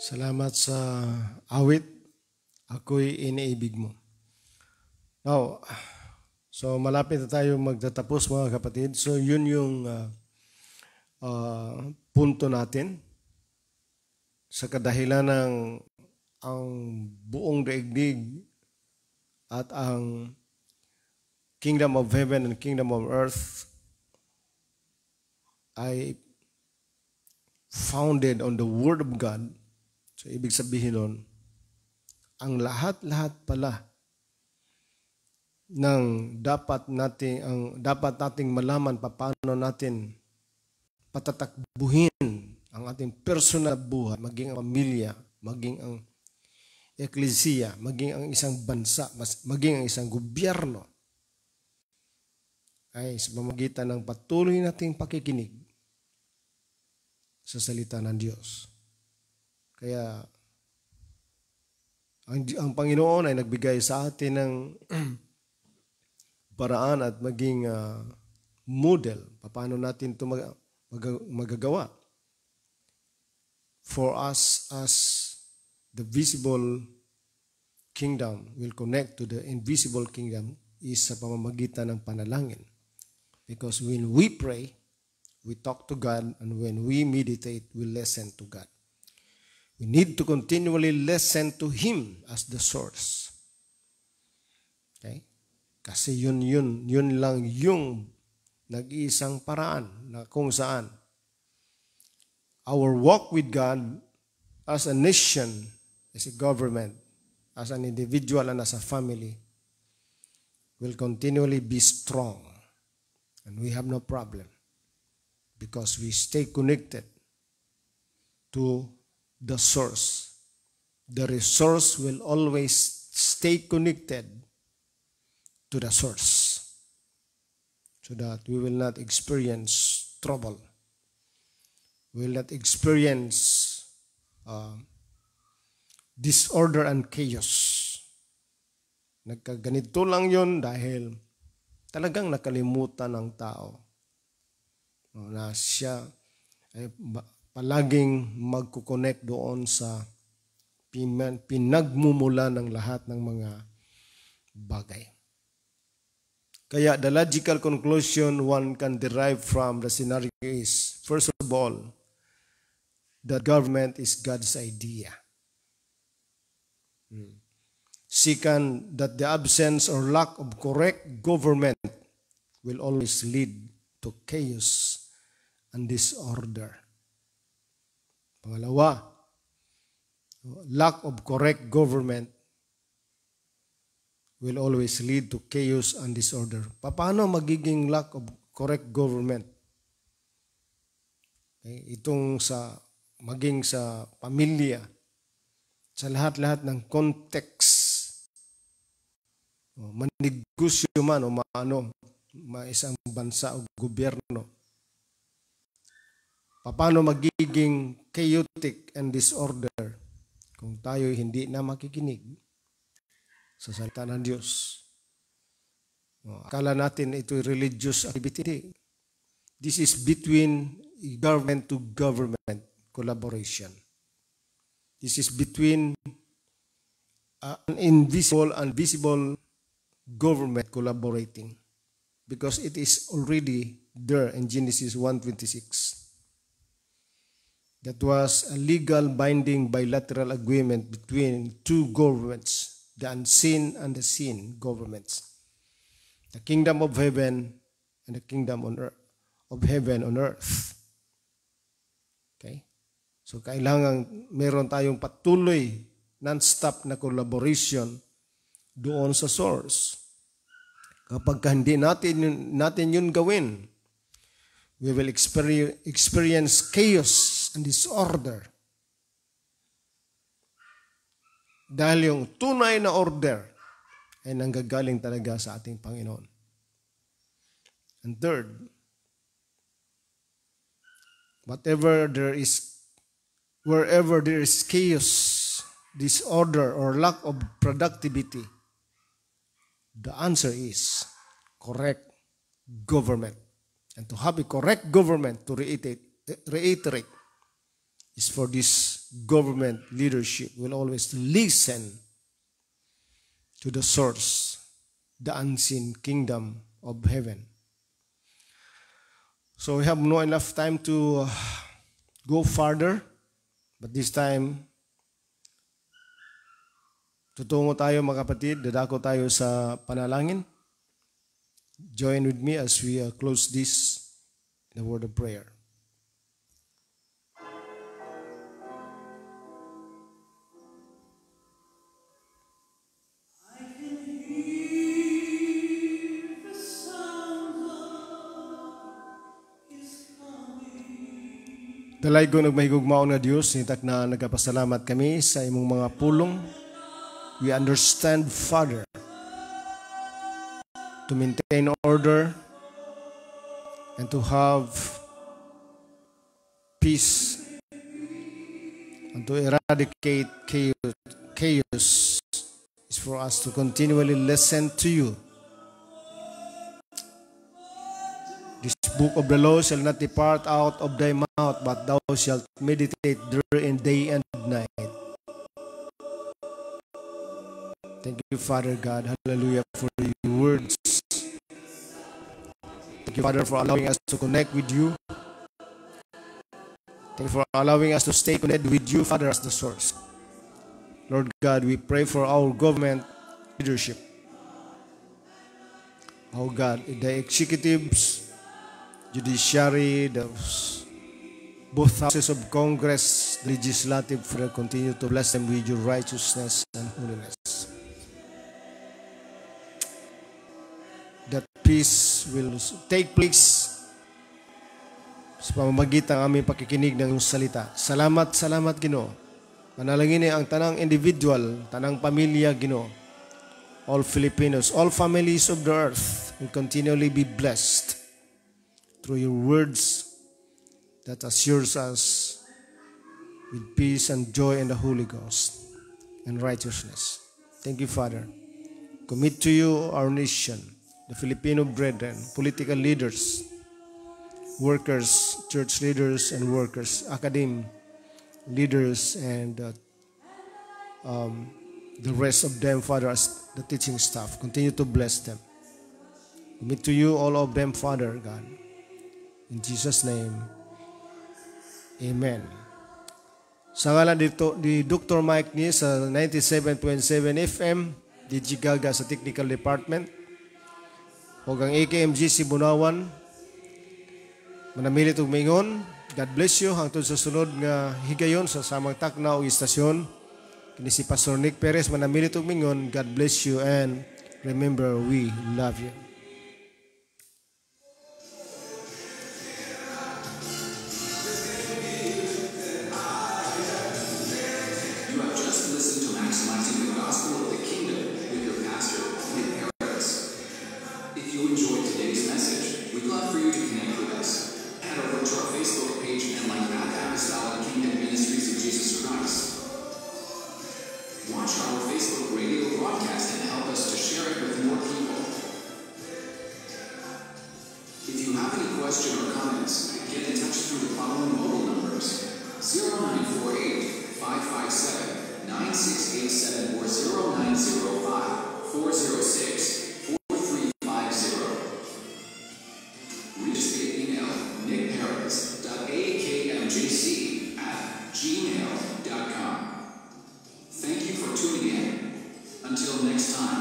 [SPEAKER 2] Salamat sa awit, ako'y iniibig mo. Now, so malapit na tayo magtatapos mga kapatid. So yun yung punto natin sa kadahilan ng ang buong daigdig at ang Kingdom of Heaven and Kingdom of Earth ay founded on the Word of God. So ibig sabihin nun, ang lahat-lahat pala ng dapat nating malaman paano natin patatakbuhin ang ating personal buhay, maging ang pamilya, maging ang eklesiya, maging ang isang bansa, maging ang isang gobyerno, ay sa pamamagitan ng patuloy nating pakikinig sa salita ng Diyos. Kaya ang Panginoon ay nagbigay sa atin ng paraan at maging model paano natin ito magagawa. For us as the visible kingdom will connect to the invisible kingdom is sa pamamagitan ng panalangin. Because when we pray, we talk to God, and when we meditate, we listen to God. We need to continually listen to Him as the source. Okay? Kasi yun lang yung nag-iisang paraan na kung saan our walk with God as a nation, as a government, as an individual, and as a family will continually be strong. And we have no problem because we stay connected to the source. The resource will always stay connected to the source so that we will not experience trouble. We will not experience disorder and chaos. Nagkaganito lang yun dahil talagang nakalimutan ng tao na siya ay palaging magkukonect doon sa pinagmumula ng lahat ng mga bagay. Kaya the logical conclusion one can derive from the scenario is, first of all, that government is God's idea. Second, that the absence or lack of correct government will always lead to chaos and disorder. Pangalawa, lack of correct government will always lead to chaos and disorder. Paano magiging lack of correct government? Okay, itong maging sa pamilya, sa lahat-lahat ng context, manegosyo man o isang bansa o gobyerno, paano magiging chaotic and disorder kung tayo hindi na makikinig sa salita ng Diyos? Akala natin ito religious activity. This is between government to government collaboration. This is between an invisible and visible government collaborating, because it is already there in Genesis 1:26. That was a legal binding bilateral agreement between two governments, the unseen and the seen governments, the kingdom of heaven and the kingdom of heaven on earth. Okay? So kailangan meron tayong patuloy, non-stop na collaboration doon sa source. Kapag hindi natin yun gawin, we will experience chaos and disorder. Dahil yung tunay na order ay nanggagaling talaga sa ating Panginoon. And third, wherever there is chaos, disorder, or lack of productivity, the answer is correct government. And to have a correct government, to reiterate, is for this government leadership will always listen to the source, the unseen kingdom of heaven. So we have no enough time to go further, but this time, tutungo tayo mga kapatid, dadako tayo sa panalangin. Join with me as we close this in a word of prayer. Dalay ko nagmahigugmaon nga Diyos, nitak na nagkapasalamat kami sa imong mga pulong. We understand, Father, to maintain order and to have peace and to eradicate chaos is for us to continually listen to you. This book of the law shall not depart out of thy mouth, but thou shalt meditate therein day and night. Thank you, Father God. Hallelujah for your words. Thank you, Father, for allowing us to connect with you. Thank you for allowing us to stay connected with you, Father, as the source. Lord God, we pray for our government leadership. Oh God, the executives, judiciary, both houses of Congress, legislative, Father, continue to bless them with your righteousness and holiness. That peace will take place sa pamamagitan ng aming pakikinig ng salita. Salamat, salamat, Ginoo. Manalangin ang tanang individual, tanang pamilya, Ginoo. All Filipinos, all families of the earth will continually be blessed through your words that assures us with peace and joy in the Holy Ghost and righteousness. Thank you, Father. Commit to you our nation, the Filipino brethren, political leaders, workers, church leaders and workers, academic leaders, and the rest of them, Father, as the teaching staff. Continue to bless them. Commit to you all of them, Father God. In Jesus' name, Amen. Sa ngalan dito, di Dr. Mike ni sa 97.7 FM, DG Gaga sa Technical Department, o ang AKMGC Bunawan, manamilit og maingon. God bless you hangtod sa sunod nga higayon sa samang takna o istasyon. Kini si Pastor Nick Perez, manamilit og maingon. God bless you and remember, we love you.
[SPEAKER 1] You have just listened to Maximizing the Gospel of the Kingdom with your pastor, Nick Perez. If you enjoyed today's message, we'd love for you to connect with us. Head over to our Facebook page and like that Apostolic Kingdom Ministries of Jesus Christ. Watch our Facebook radio broadcast and help us to share it with more people. If you have any question or comments, get in touch through the following mobile numbers: 0948-557-9687 or 0905-406-4350. Reach us via email nickperez.akmjc@gmail.com. Thank you for tuning in. Until next time.